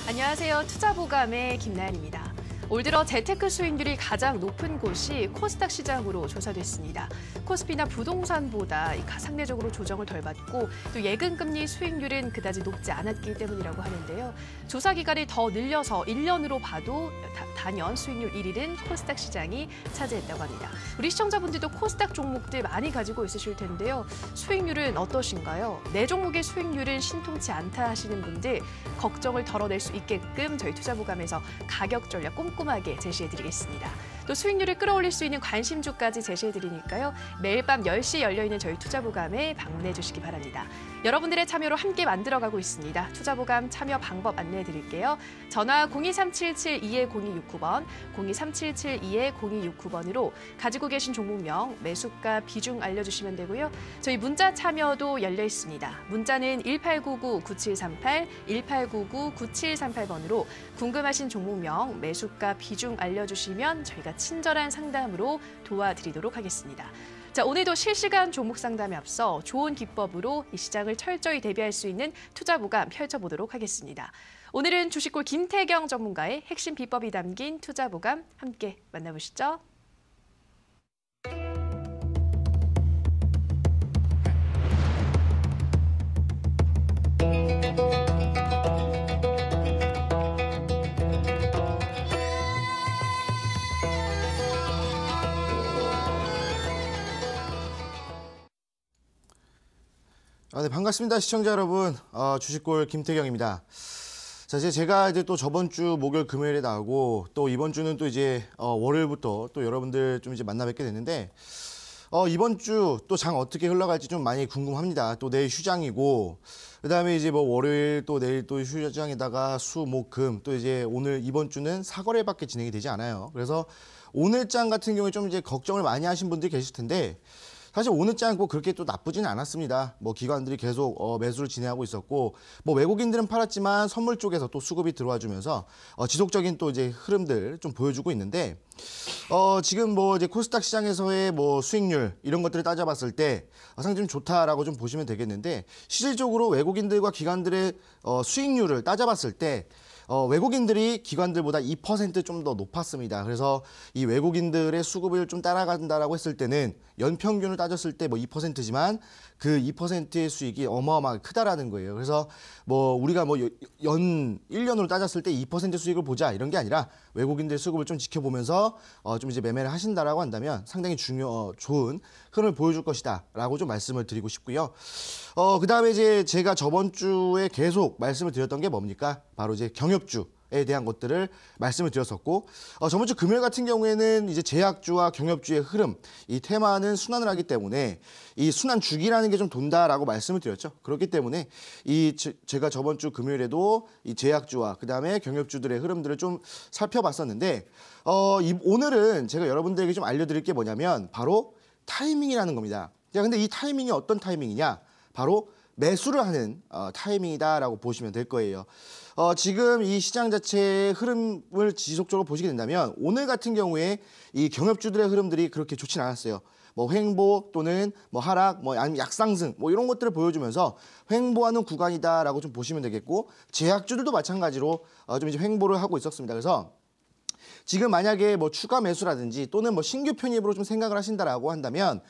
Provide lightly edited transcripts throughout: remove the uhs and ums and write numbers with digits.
안녕하세요. 투자보감의 김나연입니다. 올 들어 재테크 수익률이 가장 높은 곳이 코스닥 시장으로 조사됐습니다. 코스피나 부동산보다 상대적으로 조정을 덜 받고 또 예금금리 수익률은 그다지 높지 않았기 때문이라고 하는데요. 조사 기간을 더 늘려서 1년으로 봐도 단연 수익률 1위는 코스닥 시장이 차지했다고 합니다. 우리 시청자분들도 코스닥 종목들 많이 가지고 있으실 텐데요. 수익률은 어떠신가요? 내 종목의 수익률은 신통치 않다 하시는 분들 걱정을 덜어낼 수 있게끔 저희 투자보감에서 가격 전략 꼼꼼하게 제시해드리겠습니다. 또 수익률을 끌어올릴 수 있는 관심주까지 제시해드리니까요. 매일 밤 10시 열려있는 저희 투자보감에 방문해 주시기 바랍니다. 여러분들의 참여로 함께 만들어가고 있습니다. 투자보감 참여 방법 안내해드릴게요. 전화 02377-220269번, 02377-220269번으로 가지고 계신 종목명, 매수가, 비중 알려주시면 되고요. 저희 문자 참여도 열려 있습니다. 문자는 1899-9738, 1899-9738번으로 궁금하신 종목명, 매수가, 비중 알려주시면 저희가 친절한 상담으로 도와드리도록 하겠습니다. 자, 오늘도 실시간 종목 상담에 앞서 좋은 기법으로 이 시장을 철저히 대비할 수 있는 투자보감 펼쳐보도록 하겠습니다. 오늘은 주식골 김태경 전문가의 핵심 비법이 담긴 투자보감 함께 만나보시죠. 네, 반갑습니다. 시청자 여러분. 주식골 김태경입니다. 자, 제가 또 저번 주 목요일 금요일에 나오고 또 이번 주는 또 이제 월요일부터 또 여러분들 좀 이제 만나 뵙게 됐는데 이번 주 또 장 어떻게 흘러갈지 좀 많이 궁금합니다. 또 내일 휴장이고 그다음에 이제 뭐 월요일 또 내일 또 휴장에다가 수, 목, 금 또 이제 오늘 이번 주는 사거래밖에 진행이 되지 않아요. 그래서 오늘 장 같은 경우에 좀 이제 걱정을 많이 하신 분들이 계실 텐데 사실 오늘 장 뭐 그렇게 또 나쁘지는 않았습니다. 뭐 기관들이 계속 매수를 진행하고 있었고 뭐 외국인들은 팔았지만 선물 쪽에서 또 수급이 들어와 주면서 지속적인 또 이제 흐름들 좀 보여주고 있는데 지금 뭐 이제 코스닥 시장에서의 뭐 수익률 이런 것들을 따져봤을 때 상당히 좀 좋다라고 좀 보시면 되겠는데 실질적으로 외국인들과 기관들의 수익률을 따져봤을 때 외국인들이 기관들보다 2% 좀 더 높았습니다. 그래서 이 외국인들의 수급을 좀 따라간다라고 했을 때는 연평균을 따졌을 때 뭐 2%지만 그 2%의 수익이 어마어마하게 크다라는 거예요. 그래서 뭐 우리가 뭐 1년으로 따졌을 때 2% 수익을 보자 이런 게 아니라 외국인들의 수급을 좀 지켜보면서 좀 이제 매매를 하신다라고 한다면 상당히 좋은 흐름을 보여줄 것이다라고 좀 말씀을 드리고 싶고요. 그다음에 이제 제가 저번 주에 계속 말씀을 드렸던 게 뭡니까? 바로 이제 경협주에 대한 것들을 말씀을 드렸었고 저번 주 금요일 같은 경우에는 이제 제약주와 경협주의 흐름 이 테마는 순환을 하기 때문에 이 순환 주기라는 게 좀 돈다라고 말씀을 드렸죠. 그렇기 때문에 제가 저번 주 금요일에도 이 제약주와 그다음에 경협주들의 흐름들을 좀 살펴봤었는데 오늘은 제가 여러분들에게 좀 알려드릴 게 뭐냐면 바로 타이밍이라는 겁니다. 자, 근데 이 타이밍이 어떤 타이밍이냐? 바로 매수를 하는 타이밍이다라고 보시면 될 거예요. 지금 이 시장 자체의 흐름을 지속적으로 보시게 된다면 오늘 같은 경우에 이 경협주들의 흐름들이 그렇게 좋진 않았어요. 뭐 횡보 또는 뭐 하락, 뭐 아니면 약상승 뭐 이런 것들을 보여주면서 횡보하는 구간이다라고 좀 보시면 되겠고 제약주들도 마찬가지로 좀 이제 횡보를 하고 있었습니다. 그래서 지금 만약에 뭐 추가 매수라든지 또는 뭐 신규 편입으로 좀 생각을 하신다라고 한다면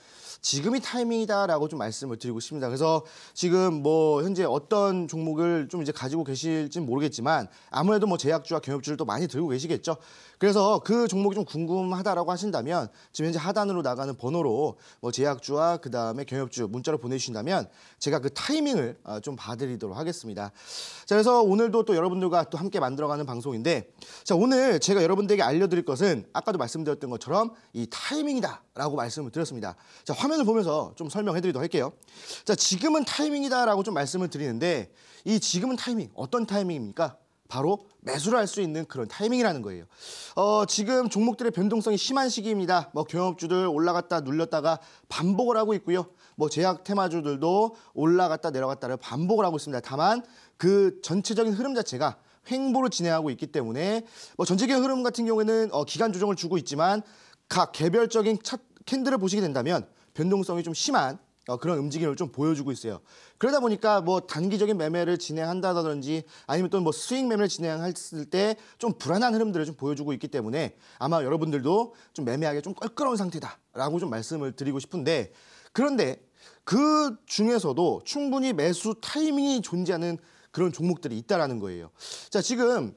지금이 타이밍이다라고 좀 말씀을 드리고 싶습니다. 그래서 지금 뭐 현재 어떤 종목을 좀 이제 가지고 계실지는 모르겠지만 아무래도 뭐 제약주와 경협주를 또 많이 들고 계시겠죠. 그래서 그 종목이 좀 궁금하다라고 하신다면 지금 현재 하단으로 나가는 번호로 뭐 제약주와 그다음에 경협주 문자로 보내주신다면 제가 그 타이밍을 좀 봐드리도록 하겠습니다. 자, 그래서 오늘도 또 여러분들과 또 함께 만들어가는 방송인데 자, 오늘 제가 여러분들에게 알려드릴 것은 아까도 말씀드렸던 것처럼 이 타이밍이다라고 말씀을 드렸습니다. 자, 화면을 보면서 좀 설명해드리도록 할게요. 자, 지금은 타이밍이다라고 좀 말씀을 드리는데 이 지금은 타이밍, 어떤 타이밍입니까? 바로 매수를 할 수 있는 그런 타이밍이라는 거예요. 지금 종목들의 변동성이 심한 시기입니다. 뭐 경협주들 올라갔다 눌렸다가 반복을 하고 있고요. 뭐 제약 테마주들도 올라갔다 내려갔다를 반복을 하고 있습니다. 다만 그 전체적인 흐름 자체가 횡보를 진행하고 있기 때문에 뭐 전체적인 흐름 같은 경우에는 기간 조정을 주고 있지만 각 개별적인 캔들을 보시게 된다면 변동성이 좀 심한 그런 움직임을 좀 보여주고 있어요. 그러다 보니까 뭐 단기적인 매매를 진행한다든지 아니면 또 뭐 스윙 매매를 진행했을 때 좀 불안한 흐름들을 좀 보여주고 있기 때문에 아마 여러분들도 좀 매매하기 좀 껄끄러운 상태다라고 좀 말씀을 드리고 싶은데, 그런데 그 중에서도 충분히 매수 타이밍이 존재하는 그런 종목들이 있다라는 거예요. 자, 지금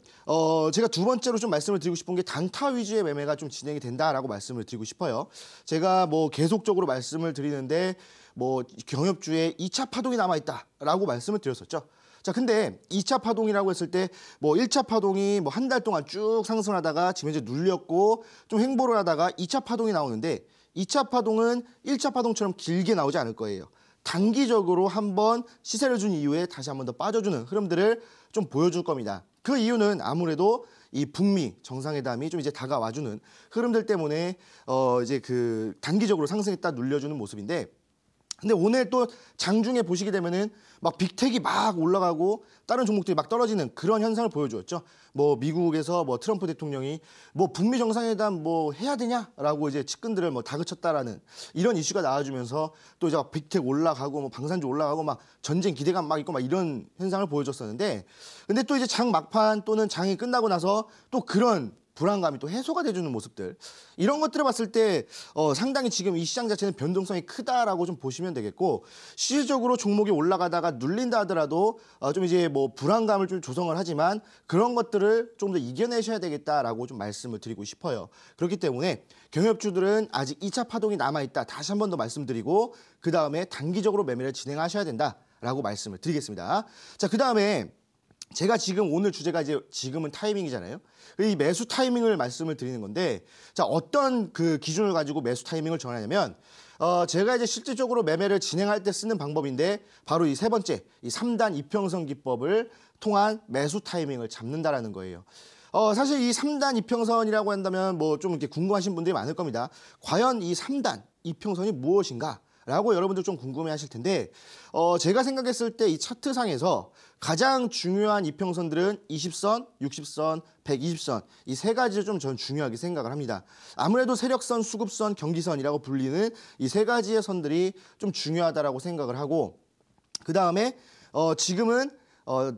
제가 두 번째로 좀 말씀을 드리고 싶은 게 단타 위주의 매매가 좀 진행이 된다라고 말씀을 드리고 싶어요. 제가 뭐 계속적으로 말씀을 드리는데 뭐 경협주에 2차 파동이 남아 있다라고 말씀을 드렸었죠. 자, 근데 2차 파동이라고 했을 때 뭐 1차 파동이 뭐 한 달 동안 쭉 상승하다가 지금 이제 눌렸고 좀 횡보를 하다가 2차 파동이 나오는데 2차 파동은 1차 파동처럼 길게 나오지 않을 거예요. 단기적으로 한번 시세를 준 이후에 다시 한번 더 빠져주는 흐름들을 좀 보여줄 겁니다. 그 이유는 아무래도 이 북미 정상회담이 좀 이제 다가와주는 흐름들 때문에 이제 그 단기적으로 상승했다 눌려주는 모습인데, 근데 오늘 또 장중에 보시게 되면은 막 빅텍이 막 올라가고 다른 종목들이 막 떨어지는 그런 현상을 보여주었죠. 뭐 미국에서 뭐 트럼프 대통령이 뭐 북미 정상회담 뭐 해야 되냐라고 이제 측근들을 뭐 다그쳤다라는 이런 이슈가 나와주면서 또 이제 빅텍 올라가고 뭐 방산주 올라가고 막 전쟁 기대감 막 있고 막 이런 현상을 보여줬었는데, 근데 또 이제 장 막판 또는 장이 끝나고 나서 또 그런 불안감이 또 해소가 돼주는 모습들, 이런 것들을 봤을 때 상당히 지금 이 시장 자체는 변동성이 크다라고 좀 보시면 되겠고, 실질적으로 종목이 올라가다가 눌린다 하더라도 좀 이제 뭐 불안감을 좀 조성을 하지만 그런 것들을 좀 더 이겨내셔야 되겠다라고 좀 말씀을 드리고 싶어요. 그렇기 때문에 경협주들은 아직 2차 파동이 남아있다, 다시 한 번 더 말씀드리고 그 다음에 단기적으로 매매를 진행하셔야 된다라고 말씀을 드리겠습니다. 자, 그 다음에 제가 지금 오늘 주제가 이제 지금은 타이밍이잖아요. 이 매수 타이밍을 말씀을 드리는 건데, 자, 어떤 그 기준을 가지고 매수 타이밍을 정하냐면 제가 이제 실질적으로 매매를 진행할 때 쓰는 방법인데 바로 이 세 번째, 이 3단 이평선 기법을 통한 매수 타이밍을 잡는다라는 거예요. 사실 이 3단 이평선이라고 한다면 뭐 좀 이렇게 궁금하신 분들이 많을 겁니다. 과연 이 3단 이평선이 무엇인가? 라고 여러분들 좀 궁금해 하실 텐데, 제가 생각했을 때 이 차트상에서 가장 중요한 이평선들은 20선, 60선, 120선 이 세 가지를 좀 전 중요하게 생각을 합니다. 아무래도 세력선, 수급선, 경기선이라고 불리는 이 세 가지의 선들이 좀 중요하다라고 생각을 하고, 그 다음에 지금은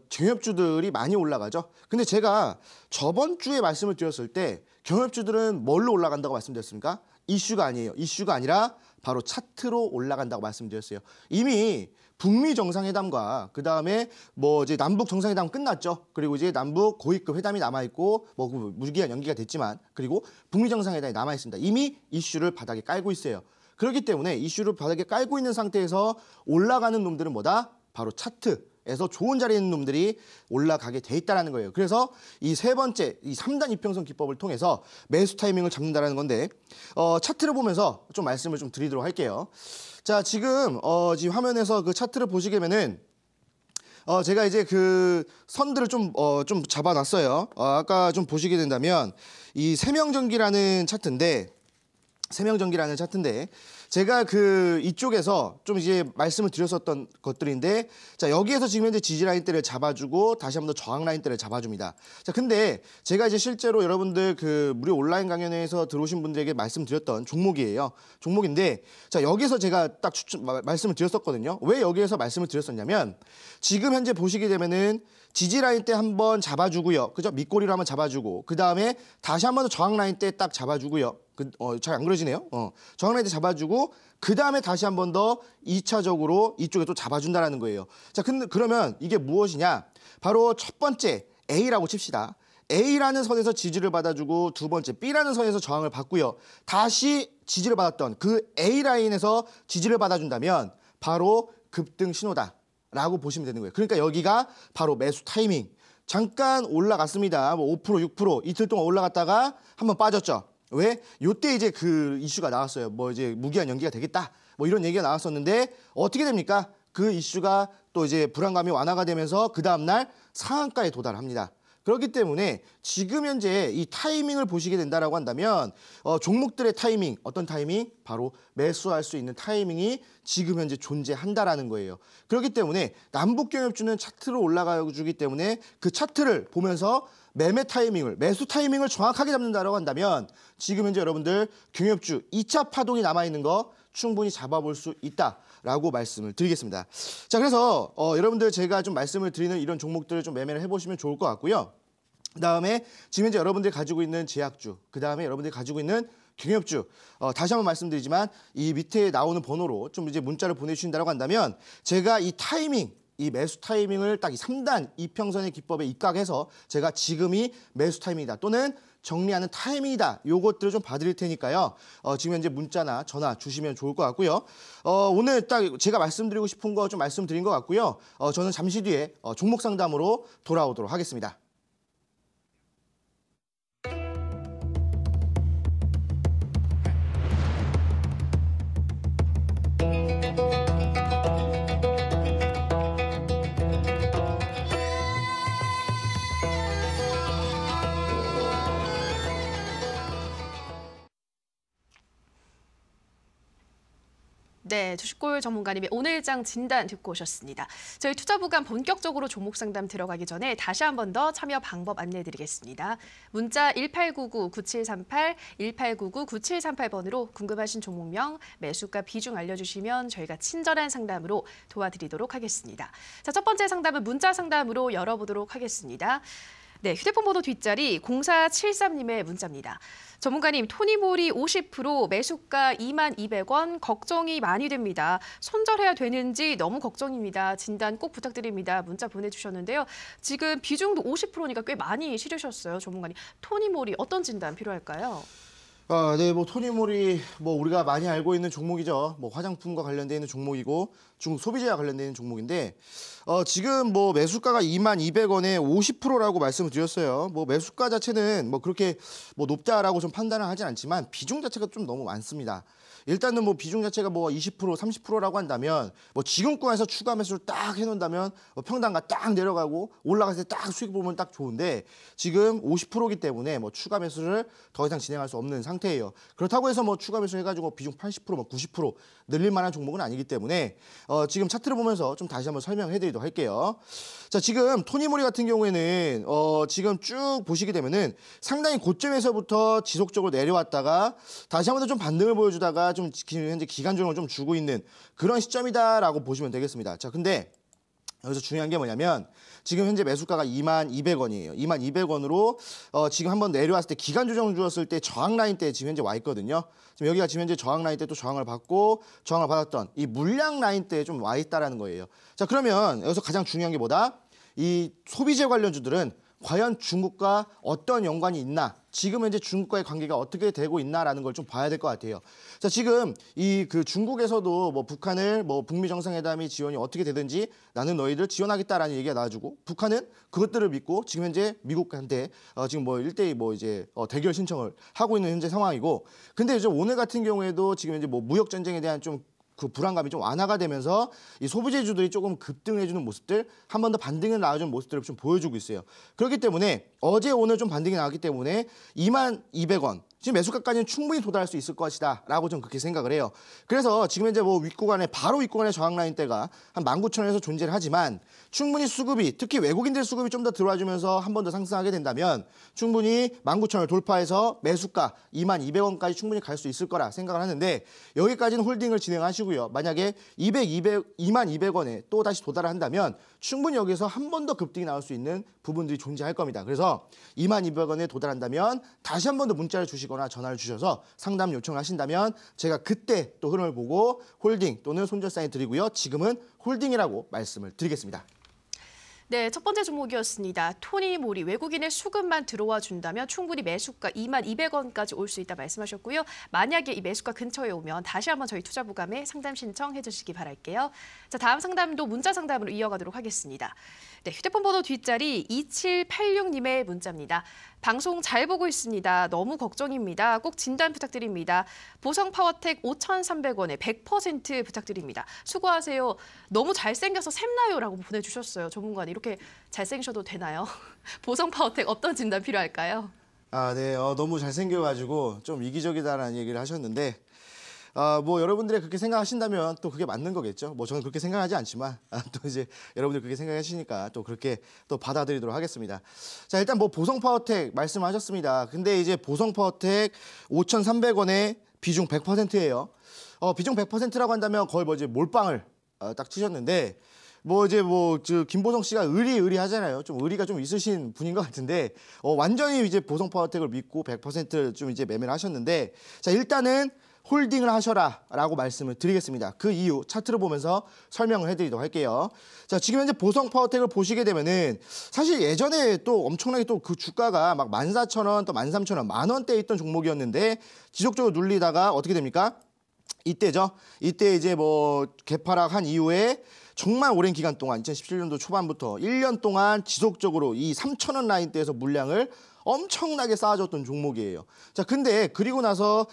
경협주들이 많이 올라가죠. 근데 제가 저번 주에 말씀을 드렸을 때 경협주들은 뭘로 올라간다고 말씀드렸습니까? 이슈가 아니에요. 이슈가 아니라 바로 차트로 올라간다고 말씀드렸어요. 이미 북미 정상회담과 그 다음에 뭐 이제 남북 정상회담 끝났죠. 그리고 이제 남북 고위급 회담이 남아 있고 뭐 무기한 연기가 됐지만, 그리고 북미 정상회담이 남아 있습니다. 이미 이슈를 바닥에 깔고 있어요. 그렇기 때문에 이슈를 바닥에 깔고 있는 상태에서 올라가는 놈들은 뭐다? 바로 차트에서 좋은 자리에 있는 놈들이 올라가게 돼 있다는 거예요. 그래서 이 세 번째, 이 3단 이평선 기법을 통해서 매수 타이밍을 잡는다는 건데, 차트를 보면서 좀 말씀을 좀 드리도록 할게요. 자, 지금 화면에서 그 차트를 보시게 되면은 제가 이제 그 선들을 좀 잡아놨어요. 아까 좀 보시게 된다면 이 세명전기라는 차트인데, 제가 그 이쪽에서 좀 이제 말씀을 드렸었던 것들인데, 자, 여기에서 지금 현재 지지 라인대를 잡아주고 다시 한번 더 저항 라인대를 잡아줍니다. 자, 근데 제가 이제 실제로 여러분들 그 무료 온라인 강연회에서 들어오신 분들에게 말씀드렸던 종목인데, 자, 여기서 제가 딱 말씀을 드렸었거든요. 왜 여기에서 말씀을 드렸었냐면, 지금 현재 보시게 되면은 지지 라인 때 한번 잡아주고요. 그죠? 밑꼬리로 한번 잡아주고, 그 다음에 다시 한번 더 저항 라인 때 딱 잡아주고요. 잘 안 그려지네요. 저항 라인 때 잡아주고, 그 다음에 다시 한번 더 2차적으로 이쪽에 또 잡아준다라는 거예요. 자, 그러면 이게 무엇이냐? 바로 첫 번째 A라고 칩시다. A라는 선에서 지지를 받아주고, 두 번째 B라는 선에서 저항을 받고요. 다시 지지를 받았던 그 A 라인에서 지지를 받아준다면 바로 급등 신호다 라고 보시면 되는 거예요. 그러니까 여기가 바로 매수 타이밍. 잠깐 올라갔습니다. 뭐 5%, 6% 이틀 동안 올라갔다가 한번 빠졌죠. 왜? 요때 이제 그 이슈가 나왔어요. 뭐 이제 무기한 연기가 되겠다. 뭐 이런 얘기가 나왔었는데 어떻게 됩니까? 그 이슈가 또 이제 불안감이 완화가 되면서 그 다음날 상한가에 도달합니다. 그렇기 때문에 지금 현재 이 타이밍을 보시게 된다라고 한다면 종목들의 타이밍, 어떤 타이밍? 바로 매수할 수 있는 타이밍이 지금 현재 존재한다라는 거예요. 그렇기 때문에 남북경협주는 차트로 올라가주기 때문에 그 차트를 보면서 매매 타이밍을, 매수 타이밍을 정확하게 잡는다라고 한다면 지금 현재 여러분들 경협주 2차 파동이 남아있는 거 충분히 잡아볼 수 있다. 라고 말씀을 드리겠습니다. 자, 그래서 여러분들 제가 좀 말씀을 드리는 이런 종목들을 좀 매매를 해보시면 좋을 것 같고요. 그다음에 지금 현재 여러분들이 가지고 있는 제약주, 그다음에 여러분들이 가지고 있는 경협주, 다시 한번 말씀드리지만 이 밑에 나오는 번호로 좀 이제 문자를 보내주신다고 한다면 제가 이 타이밍, 이 매수 타이밍을 딱 이 3단 이평선의 기법에 입각해서 제가 지금이 매수 타이밍이다 또는 정리하는 타이밍이다. 요것들을 좀 봐드릴 테니까요. 지금 현재 문자나 전화 주시면 좋을 것 같고요. 오늘 딱 제가 말씀드리고 싶은 거 좀 말씀드린 것 같고요. 저는 잠시 뒤에 종목 상담으로 돌아오도록 하겠습니다. 네, 주식골 전문가님의 오늘장 진단 듣고 오셨습니다. 저희 투자부간 본격적으로 종목 상담 들어가기 전에 다시 한 번 더 참여 방법 안내드리겠습니다. 문자 1899-9738, 1899-9738번으로 궁금하신 종목명, 매수가 비중 알려주시면 저희가 친절한 상담으로 도와드리도록 하겠습니다. 자, 첫 번째 상담은 문자 상담으로 열어보도록 하겠습니다. 네, 휴대폰 번호 뒷자리 0473님의 문자입니다. 전문가님, 토니모리 50% 매수가 22,200원 걱정이 많이 됩니다. 손절해야 되는지 너무 걱정입니다. 진단 꼭 부탁드립니다. 문자 보내주셨는데요. 지금 비중도 50%니까 꽤 많이 실으셨어요, 전문가님. 토니모리 어떤 진단 필요할까요? 네, 뭐 토니모리 뭐 우리가 많이 알고 있는 종목이죠. 뭐 화장품과 관련되어 있는 종목이고 중국 소비재와 관련되어 있는 종목인데 지금 뭐 매수가가 22,200원에 50%라고 말씀을 드렸어요. 뭐 매수가 자체는 뭐 그렇게 뭐 높다라고 좀 판단을 하진 않지만 비중 자체가 좀 너무 많습니다. 일단은 뭐 비중 자체가 뭐 20%, 30%라고 한다면 뭐 지금권에서 추가 매수를 딱 해놓는다면 뭐 평단가 딱 내려가고 올라갔을 때 딱 수익 보면 딱 좋은데 지금 50%이기 때문에 뭐 추가 매수를 더 이상 진행할 수 없는 상태예요. 그렇다고 해서 뭐 추가 매수 해가지고 비중 80%, 뭐 90% 늘릴 만한 종목은 아니기 때문에 지금 차트를 보면서 좀 다시 한번 설명해드리도록 할게요. 자, 지금 토니모리 같은 경우에는 지금 쭉 보시게 되면은 상당히 고점에서부터 지속적으로 내려왔다가 다시 한번 더 좀 반등을 보여주다가 좀 현재 기간 조정을 좀 주고 있는 그런 시점이다라고 보시면 되겠습니다. 자, 근데 여기서 중요한 게 뭐냐면 지금 현재 매수가가 22,200원이에요. 22,200원으로 지금 한번 내려왔을 때 기간 조정 주었을 때 저항 라인 때 지금 현재 와 있거든요. 지금 여기가 지금 현재 저항 라인 때 또 저항을 받고 저항을 받았던 이 물량 라인 때 좀 와 있다라는 거예요. 자, 그러면 여기서 가장 중요한 게 뭐다? 이 소비재 관련주들은 과연 중국과 어떤 연관이 있나? 지금 현재 중국과의 관계가 어떻게 되고 있나라는 걸 좀 봐야 될 것 같아요. 자, 지금 이 그 중국에서도 뭐 북한을 뭐 북미 정상회담이 지원이 어떻게 되든지 나는 너희들 지원하겠다라는 얘기가 나와주고 북한은 그것들을 믿고 지금 현재 미국한테 지금 뭐 1대2 뭐 이제 대결 신청을 하고 있는 현재 상황이고 근데 이제 오늘 같은 경우에도 지금 이제 뭐 무역 전쟁에 대한 좀 그 불안감이 좀 완화가 되면서 이 소비재주들이 조금 급등해주는 모습들, 한 번 더 반등을 나와주는 모습들을 좀 보여주고 있어요. 그렇기 때문에 어제 오늘 좀 반등이 나왔기 때문에 22,200원 지금 매수가까지는 충분히 도달할 수 있을 것이다 라고 좀 그렇게 생각을 해요. 그래서 지금 현재 뭐 윗구간에 바로 윗구간에 저항 라인대가 한 19,000원에서 존재를 하지만 충분히 수급이 특히 외국인들 수급이 좀 더 들어와주면서 한 번 더 상승하게 된다면 충분히 19,000원을 돌파해서 매수가 22,200원까지 충분히 갈 수 있을 거라 생각을 하는데 여기까지는 홀딩을 진행하시고요. 만약에 22,200원에 또 다시 도달을 한다면 충분히 여기서 한 번 더 급등이 나올 수 있는 부분들이 존재할 겁니다. 그래서 22,200원에 도달한다면 다시 한 번 더 문자를 주시거나 전화를 주셔서 상담 요청을 하신다면 제가 그때 또 흐름을 보고 홀딩 또는 손절 사인 드리고요. 지금은 홀딩이라고 말씀을 드리겠습니다. 네, 첫 번째 종목이었습니다. 토니모리 외국인의 수급만 들어와 준다면 충분히 매수가 22,200원까지 올 수 있다 말씀하셨고요. 만약에 이 매수가 근처에 오면 다시 한번 저희 투자부감에 상담 신청해 주시기 바랄게요. 자, 다음 상담도 문자 상담으로 이어가도록 하겠습니다. 네, 휴대폰 번호 뒷자리 2786님의 문자입니다. 방송 잘 보고 있습니다. 너무 걱정입니다. 꼭 진단 부탁드립니다. 보성 파워텍 5,300원에 100% 부탁드립니다. 수고하세요. 너무 잘생겨서 샘나요라고 보내주셨어요. 전문가님 이렇게 잘생기셔도 되나요? 보성 파워텍 어떤 진단 필요할까요? 네, 너무 잘생겨가지고 좀 이기적이다라는 얘기를 하셨는데 뭐 여러분들이 그렇게 생각하신다면 또 그게 맞는 거겠죠. 뭐 저는 그렇게 생각하지 않지만 또 이제 여러분들 그렇게 생각하시니까 또 그렇게 또 받아들이도록 하겠습니다. 자, 일단 뭐 보성 파워텍 말씀하셨습니다. 근데 이제 보성 파워텍 5,300원에 비중 100%예요. 비중 100%라고 한다면 거의 뭐 이제 몰빵을 딱 치셨는데 김보성 씨가 의리하잖아요. 좀 의리가 좀 있으신 분인 것 같은데 완전히 이제 보성 파워텍을 믿고 100%좀 이제 매매를 하셨는데 자 일단은 홀딩을 하셔라라고 말씀을 드리겠습니다. 그 이유 차트를 보면서 설명을 해드리도록 할게요. 자 지금 현재 보성 파워텍을 보시게 되면은 사실 예전에 또 엄청나게 또 그 주가가 막 14,000원 또 13,000원 10,000원대에 있던 종목이었는데 지속적으로 눌리다가 어떻게 됩니까? 이때죠. 이때 이제 뭐 개파락한 이후에 정말 오랜 기간 동안 2017년도 초반부터 1년 동안 지속적으로 이 3,000원 라인대에서 물량을 엄청나게 쌓아줬던 종목이에요. 자, 근데 그리고 나서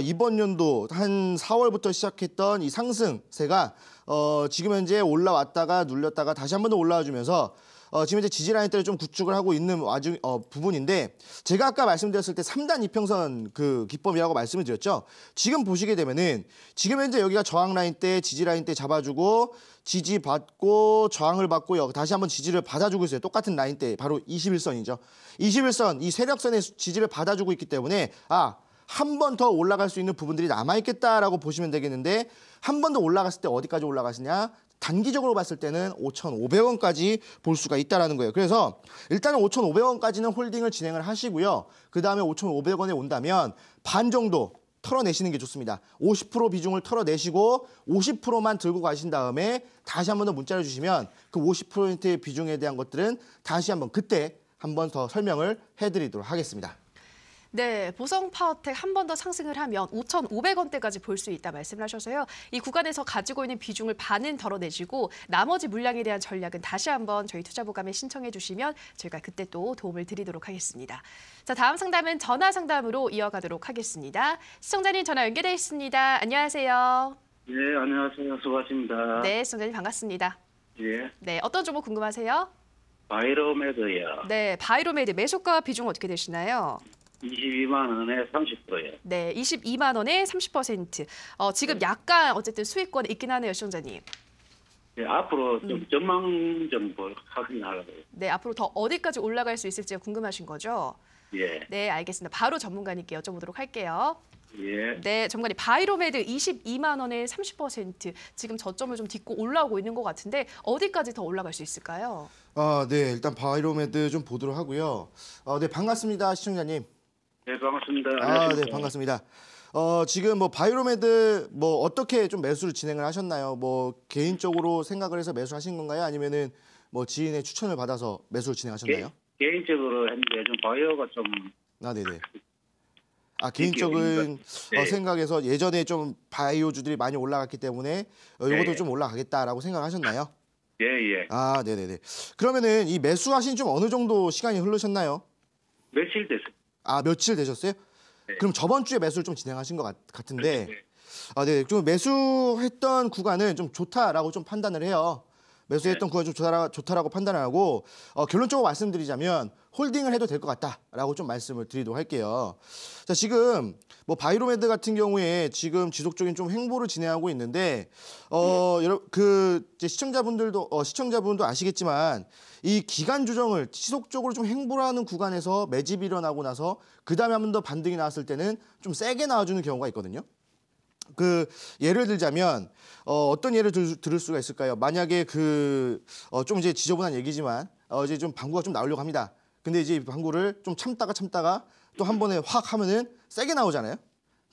이번 연도 한 4월부터 시작했던 이 상승세가 지금 현재 올라왔다가 눌렸다가 다시 한 번 더 올라와 주면서 지금 이제 지지 라인대를 좀 구축을 하고 있는 부분인데 제가 아까 말씀드렸을 때 3단 이평선 그 기법이라고 말씀을 드렸죠. 지금 보시게 되면은 지금 현재 여기가 저항 라인대, 지지 라인대 잡아주고 지지 받고 저항을 받고 다시 한번 지지를 받아주고 있어요. 똑같은 라인대 바로 21선이죠. 21선 이 세력선의 지지를 받아주고 있기 때문에 한 번 더 올라갈 수 있는 부분들이 남아있겠다라고 보시면 되겠는데 한 번 더 올라갔을 때 어디까지 올라가시냐? 단기적으로 봤을 때는 5,500원까지 볼 수가 있다는 거예요. 그래서 일단은 5,500원까지는 홀딩을 진행을 하시고요. 그 다음에 5,500원에 온다면 반 정도 털어내시는 게 좋습니다. 50% 비중을 털어내시고 50%만 들고 가신 다음에 다시 한 번 더 문자를 주시면 그 50%의 비중에 대한 것들은 다시 한번 그때 한 번 더 설명을 해드리도록 하겠습니다. 네, 보성 파워텍 한 번 더 상승을 하면 5,500원대까지 볼 수 있다 말씀을 하셔서요. 이 구간에서 가지고 있는 비중을 반은 덜어내시고 나머지 물량에 대한 전략은 다시 한번 저희 투자보감에 신청해 주시면 저희가 그때 또 도움을 드리도록 하겠습니다. 자, 다음 상담은 전화 상담으로 이어가도록 하겠습니다. 시청자님 전화 연결돼 있습니다. 안녕하세요. 네, 안녕하세요. 수고하십니다. 네, 시청자님 반갑습니다. 예, 네, 어떤 종목 궁금하세요? 바이로메드요. 네, 바이로메드 매수가 비중 어떻게 되시나요? 22만 원에 30%요. 네, 22만 원에 30%. 지금 약간 어쨌든 수익권에 있긴 하네요, 시청자님. 예, 앞으로 좀 전망 좀 확인하려고요. 네, 앞으로 더 어디까지 올라갈 수 있을지가 궁금하신 거죠? 예, 네, 알겠습니다. 바로 전문가님께 여쭤보도록 할게요. 예. 네, 전문가님, 바이로메드 22만 원에 30% 지금 저점을 좀 딛고 올라오고 있는 것 같은데 어디까지 더 올라갈 수 있을까요? 네, 일단 바이로메드 좀 보도록 하고요. 네, 반갑습니다, 시청자님. 네, 반갑습니다. 네, 안녕하십니까. 반갑습니다. 지금 뭐 바이로메드 뭐 어떻게 좀 매수를 진행을 하셨나요? 뭐 개인적으로 생각을 해서 매수하신 건가요? 아니면은 뭐 지인의 추천을 받아서 매수를 진행하셨나요? 개인적으로 했는데 좀 바이오가 좀 네네. 개인적인 네. 생각에서 예전에 좀 바이오주들이 많이 올라갔기 때문에 이것도 네. 좀 올라가겠다라고 생각하셨나요? 예, 예. 네네네. 그러면은 이 매수하신 좀 어느 정도 시간이 흐르셨나요? 며칠 됐어요. 며칠 되셨어요? 네. 그럼 저번 주에 매수를 좀 진행하신 것 같은데, 네. 네, 좀 매수했던 구간은 좀 좋다라고 좀 판단을 해요. 매수했던 구간 좀 좋다라고 판단을 하고 결론적으로 말씀드리자면 홀딩을 해도 될 것 같다라고 좀 말씀을 드리도록 할게요. 자, 지금 뭐 바이로메드 같은 경우에 지금 지속적인 좀 횡보를 진행하고 있는데 여러분 이제 시청자분도 아시겠지만 이 기간 조정을 지속적으로 좀 횡보를 하는 구간에서 매집이 일어나고 나서 그 다음에 한 번 더 반등이 나왔을 때는 좀 세게 나와주는 경우가 있거든요. 예를 들자면 어떤 예를 들을 수가 있을까요? 만약에 좀 이제 지저분한 얘기지만 이제 좀 방구가 좀 나오려고 합니다. 근데 이제 방구를 좀 참다가 또 한 번에 확 하면은 세게 나오잖아요.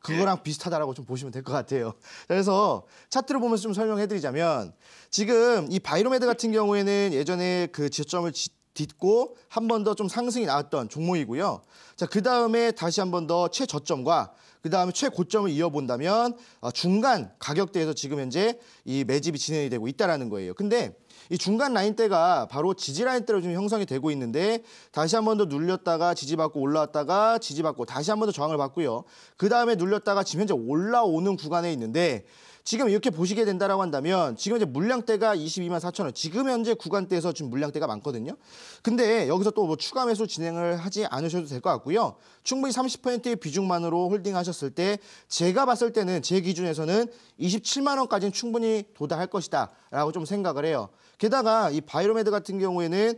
그거랑 비슷하다라고 좀 보시면 될 것 같아요. 그래서 차트를 보면서 좀 설명해드리자면 지금 이 바이로메드 같은 경우에는 예전에 그 지점을 딛고 한 번 더 좀 상승이 나왔던 종목이고요. 자, 그 다음에 다시 한 번 더 최저점과 그 다음에 최고점을 이어본다면 중간 가격대에서 지금 현재 이 매집이 진행이 되고 있다라는 거예요. 근데 이 중간 라인대가 바로 지지 라인대로 좀 형성이 되고 있는데 다시 한 번 더 눌렸다가 지지받고 올라왔다가 지지받고 다시 한 번 더 저항을 받고요. 그 다음에 눌렸다가 지금 현재 올라오는 구간에 있는데 지금 이렇게 보시게 된다라고 한다면 지금 이제 물량대가 22만 4천 원. 지금 현재 구간대에서 지금 물량대가 많거든요. 근데 여기서 또 뭐 추가 매수 진행을 하지 않으셔도 될 것 같고요. 충분히 30%의 비중만으로 홀딩하셨을 때 제가 봤을 때는 제 기준에서는 27만 원까지는 충분히 도달할 것이다라고 좀 생각을 해요. 게다가 이 바이로메드 같은 경우에는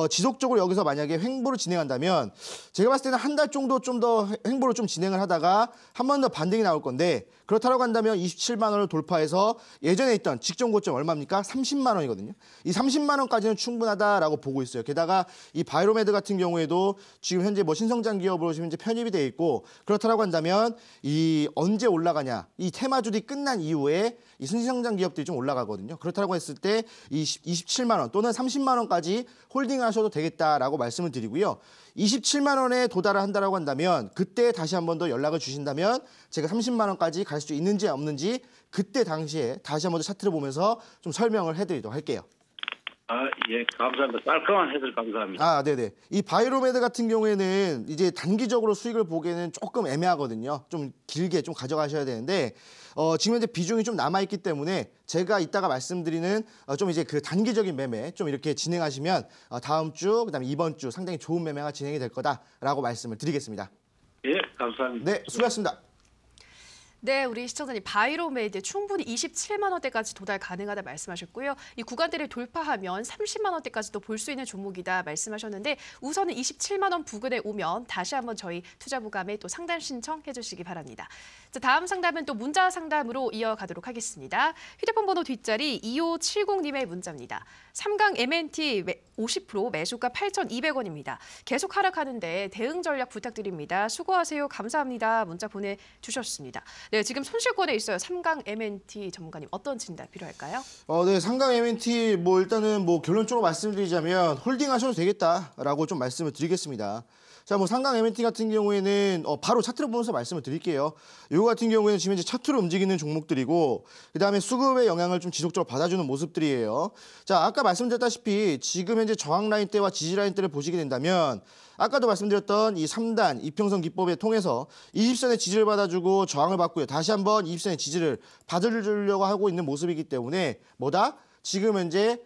지속적으로 여기서 만약에 횡보를 진행한다면 제가 봤을 때는 한 달 정도 좀 더 횡보를 좀 진행을 하다가 한 번 더 반등이 나올 건데 그렇다고 한다면 27만 원을 돌파해서 예전에 있던 직전 고점 얼마입니까? 30만 원이거든요. 이 30만 원까지는 충분하다라고 보고 있어요. 게다가 이 바이로메드 같은 경우에도 지금 현재 뭐 신성장 기업으로 지금 현재 편입이 돼 있고 그렇다고 한다면 이 언제 올라가냐? 이 테마주들이 끝난 이후에 이 신성장 기업들이 좀 올라가거든요. 그렇다고 했을 때 이 27만 원 또는 30만 원까지 홀딩하셔도 되겠다라고 말씀을 드리고요. 27만 원에 도달을 한다라고 한다면 그때 다시 한 번 더 연락을 주신다면 제가 30만 원까지 갈 수 있는지 없는지 그때 당시에 다시 한 번 더 차트를 보면서 좀 설명을 해드리도록 할게요. 예, 감사합니다. 깔끔한 해설 감사합니다. 네네. 이 바이로메드 같은 경우에는 이제 단기적으로 수익을 보기에는 조금 애매하거든요. 좀 길게 좀 가져가셔야 되는데, 지금 현재 비중이 좀 남아있기 때문에 제가 이따가 말씀드리는 좀 이제 그 단기적인 매매 좀 이렇게 진행하시면 다음 주, 그다음에 이번 주 상당히 좋은 매매가 진행이 될 거다라고 말씀을 드리겠습니다. 예, 감사합니다. 네, 수고하셨습니다. 네, 우리 시청자님 바이로메드 충분히 27만 원대까지 도달 가능하다 말씀하셨고요. 이 구간대를 돌파하면 30만 원대까지도 볼 수 있는 종목이다 말씀하셨는데 우선은 27만 원 부근에 오면 다시 한번 저희 투자부감에 또 상담 신청해 주시기 바랍니다. 자, 다음 상담은 또 문자 상담으로 이어가도록 하겠습니다. 휴대폰 번호 뒷자리 2570님의 문자입니다. 삼강 MNT 50% 매수가 8,200원입니다. 계속 하락하는데 대응 전략 부탁드립니다. 수고하세요. 감사합니다. 문자 보내주셨습니다. 네, 지금 손실권에 있어요. 삼강 MNT 전문가님 어떤 진단 필요할까요? 네, 삼강 MNT 뭐 일단은 뭐 결론적으로 말씀드리자면 홀딩하셔도 되겠다라고 좀 말씀을 드리겠습니다. 자, 뭐 삼강 MNT 같은 경우에는 바로 차트를 보면서 말씀을 드릴게요. 이거 같은 경우에는 지금 이제 차트로 움직이는 종목들이고 그다음에 수급의 영향을 좀 지속적으로 받아주는 모습들이에요. 자, 아까 말씀드렸다시피 지금 현재 저항 라인대와 지지 라인대를 보시게 된다면 아까도 말씀드렸던 이 3단 이평선 기법에 통해서 20선의 지지를 받아주고 저항을 받고요. 다시 한번 20선의 지지를 받아주려고 하고 있는 모습이기 때문에 지금 현재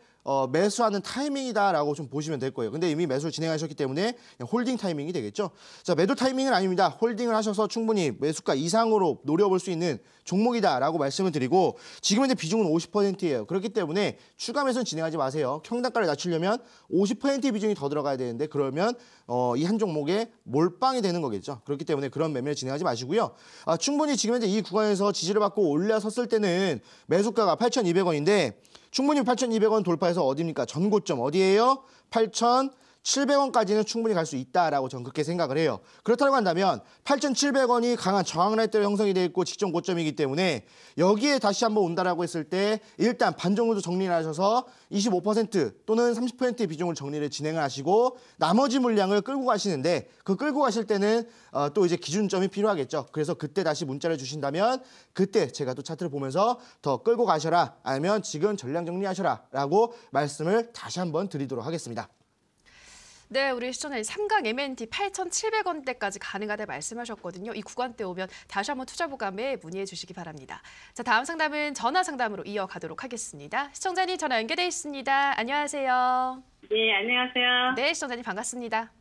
매수하는 타이밍이다라고 좀 보시면 될 거예요. 근데 이미 매수를 진행하셨기 때문에 그냥 홀딩 타이밍이 되겠죠. 자, 매도 타이밍은 아닙니다. 홀딩을 하셔서 충분히 매수가 이상으로 노려볼 수 있는 종목이다라고 말씀을 드리고 지금 현재 비중은 50%예요. 그렇기 때문에 추가 매수는 진행하지 마세요. 평단가를 낮추려면 50% 비중이 더 들어가야 되는데 그러면 이 한 종목에 몰빵이 되는 거겠죠. 그렇기 때문에 그런 매매를 진행하지 마시고요. 충분히 지금 현재 이 구간에서 지지를 받고 올라섰을 때는 매수가가 8,200원인데 충분히 8,200원 돌파해서 어디입니까? 전고점 어디예요? 8,700원까지는 충분히 갈 수 있다라고 저는 그렇게 생각을 해요. 그렇다고 한다면 8,700원이 강한 저항 라인대로 형성이 되어 있고 직전 고점이기 때문에 여기에 다시 한번 온다라고 했을 때 일단 반 정도 정리를 하셔서 25% 또는 30%의 비중을 정리를 진행을 하시고 나머지 물량을 끌고 가시는데 그 끌고 가실 때는 또 이제 기준점이 필요하겠죠. 그래서 그때 다시 문자를 주신다면 그때 제가 또 차트를 보면서 더 끌고 가셔라 아니면 지금 전량 정리하셔라 라고 말씀을 다시 한번 드리도록 하겠습니다. 네, 우리 시청자님 삼강 MNT 8,700원대까지 가능하다 말씀하셨거든요. 이 구간대 오면 다시 한번 투자부감에 문의해 주시기 바랍니다. 자, 다음 상담은 전화 상담으로 이어가도록 하겠습니다. 시청자님 전화 연결돼 있습니다. 안녕하세요. 네, 안녕하세요. 네, 시청자님 반갑습니다.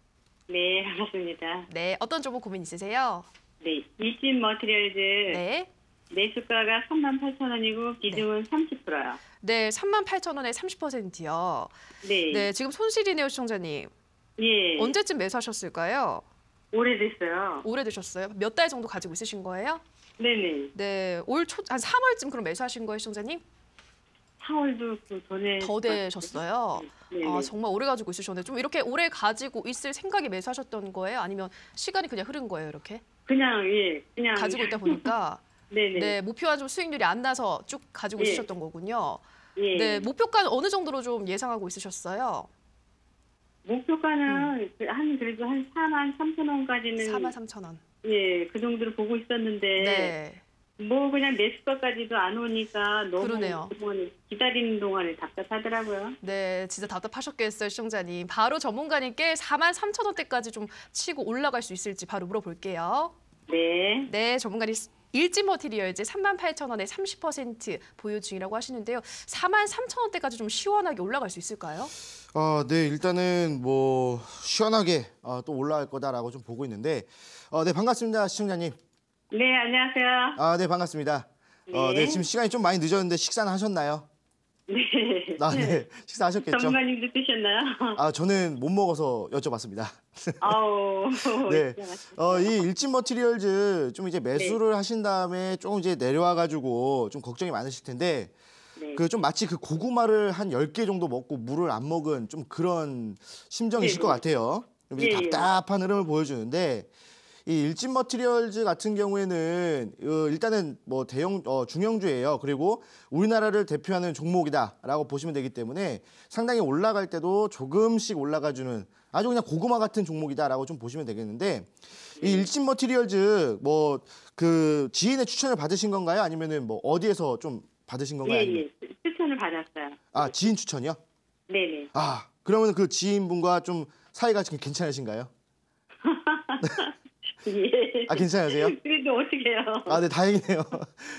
네, 반갑습니다. 네, 어떤 종목 고민 있으세요? 네, 일진 머티리얼즈 네. 매수가가 38,000원이고 비중은 30%요. 네, 38,000원에 30%요. 네. 네, 지금 손실이네요, 시청자님. 예. 언제쯤 매수하셨을까요? 오래됐어요. 오래되셨어요? 몇 달 정도 가지고 있으신 거예요? 네네. 네, 올 초, 한 3월쯤 그럼 매수하신 거예요, 시청자님? 4월도 그 전에 더 되셨어요? 네. 아, 정말 오래 가지고 있으셨네. 좀 이렇게 오래 가지고 있을 생각이 매수하셨던 거예요? 아니면 시간이 그냥 흐른 거예요, 이렇게? 그냥 그냥 가지고 있다 보니까 네네. 네, 목표와 좀 수익률이 안 나서 쭉 가지고 예. 있으셨던 거군요. 예. 네, 목표가는 어느 정도로 좀 예상하고 있으셨어요? 목표가는 그래도 한 43,000원까지는 43,000원. 예, 그 정도로 보고 있었는데 네. 뭐 그냥 매수가까지도 안 오니까 너무 그러네요. 그동안 기다리는 동안에 답답하더라고요. 네, 진짜 답답하셨겠어요, 시청자님. 바로 전문가님께 43,000원대까지 좀 치고 올라갈 수 있을지 바로 물어볼게요. 네. 네, 전문가님 일진 머티리얼즈 38,000원에 30% 보유 중이라고 하시는데요. 43,000원대까지 좀 시원하게 올라갈 수 있을까요? 네, 일단은 뭐 시원하게 또 올라갈 거다라고 좀 보고 있는데 네, 반갑습니다, 시청자님. 네, 안녕하세요. 네, 반갑습니다. 네. 네, 지금 시간이 좀 많이 늦었는데 식사는 하셨나요? 네. 아, 네. 식사하셨겠죠? 전문가님도 드셨나요? 아, 저는 못 먹어서 여쭤봤습니다. 아우. 네. 이 일진 머티리얼즈 좀 이제 매수를 하신 다음에 조금 이제 내려와가지고 좀 걱정이 많으실 텐데, 네. 그 좀 마치 그 고구마를 한 10개 정도 먹고 물을 안 먹은 좀 그런 심정이실 것 같아요. 좀 이제 예, 예. 답답한 흐름을 보여주는데, 이 일진 머티리얼즈 같은 경우에는 일단은 뭐 중형주예요. 그리고 우리나라를 대표하는 종목이다라고 보시면 되기 때문에 상당히 올라갈 때도 조금씩 올라가주는 아주 그냥 고구마 같은 종목이다라고 좀 보시면 되겠는데, 이 일진 머티리얼즈 뭐 그 지인의 추천을 받으신 건가요? 아니면은 뭐 어디에서 좀 받으신 건가요? 예. 추천을 받았어요. 아, 지인 추천이요? 네네. 아, 그러면 그 지인분과 좀 사이가 지금 괜찮으신가요? 예. 아, 괜찮으세요? 그래도 어떻게 해요? 아, 네, 다행이네요.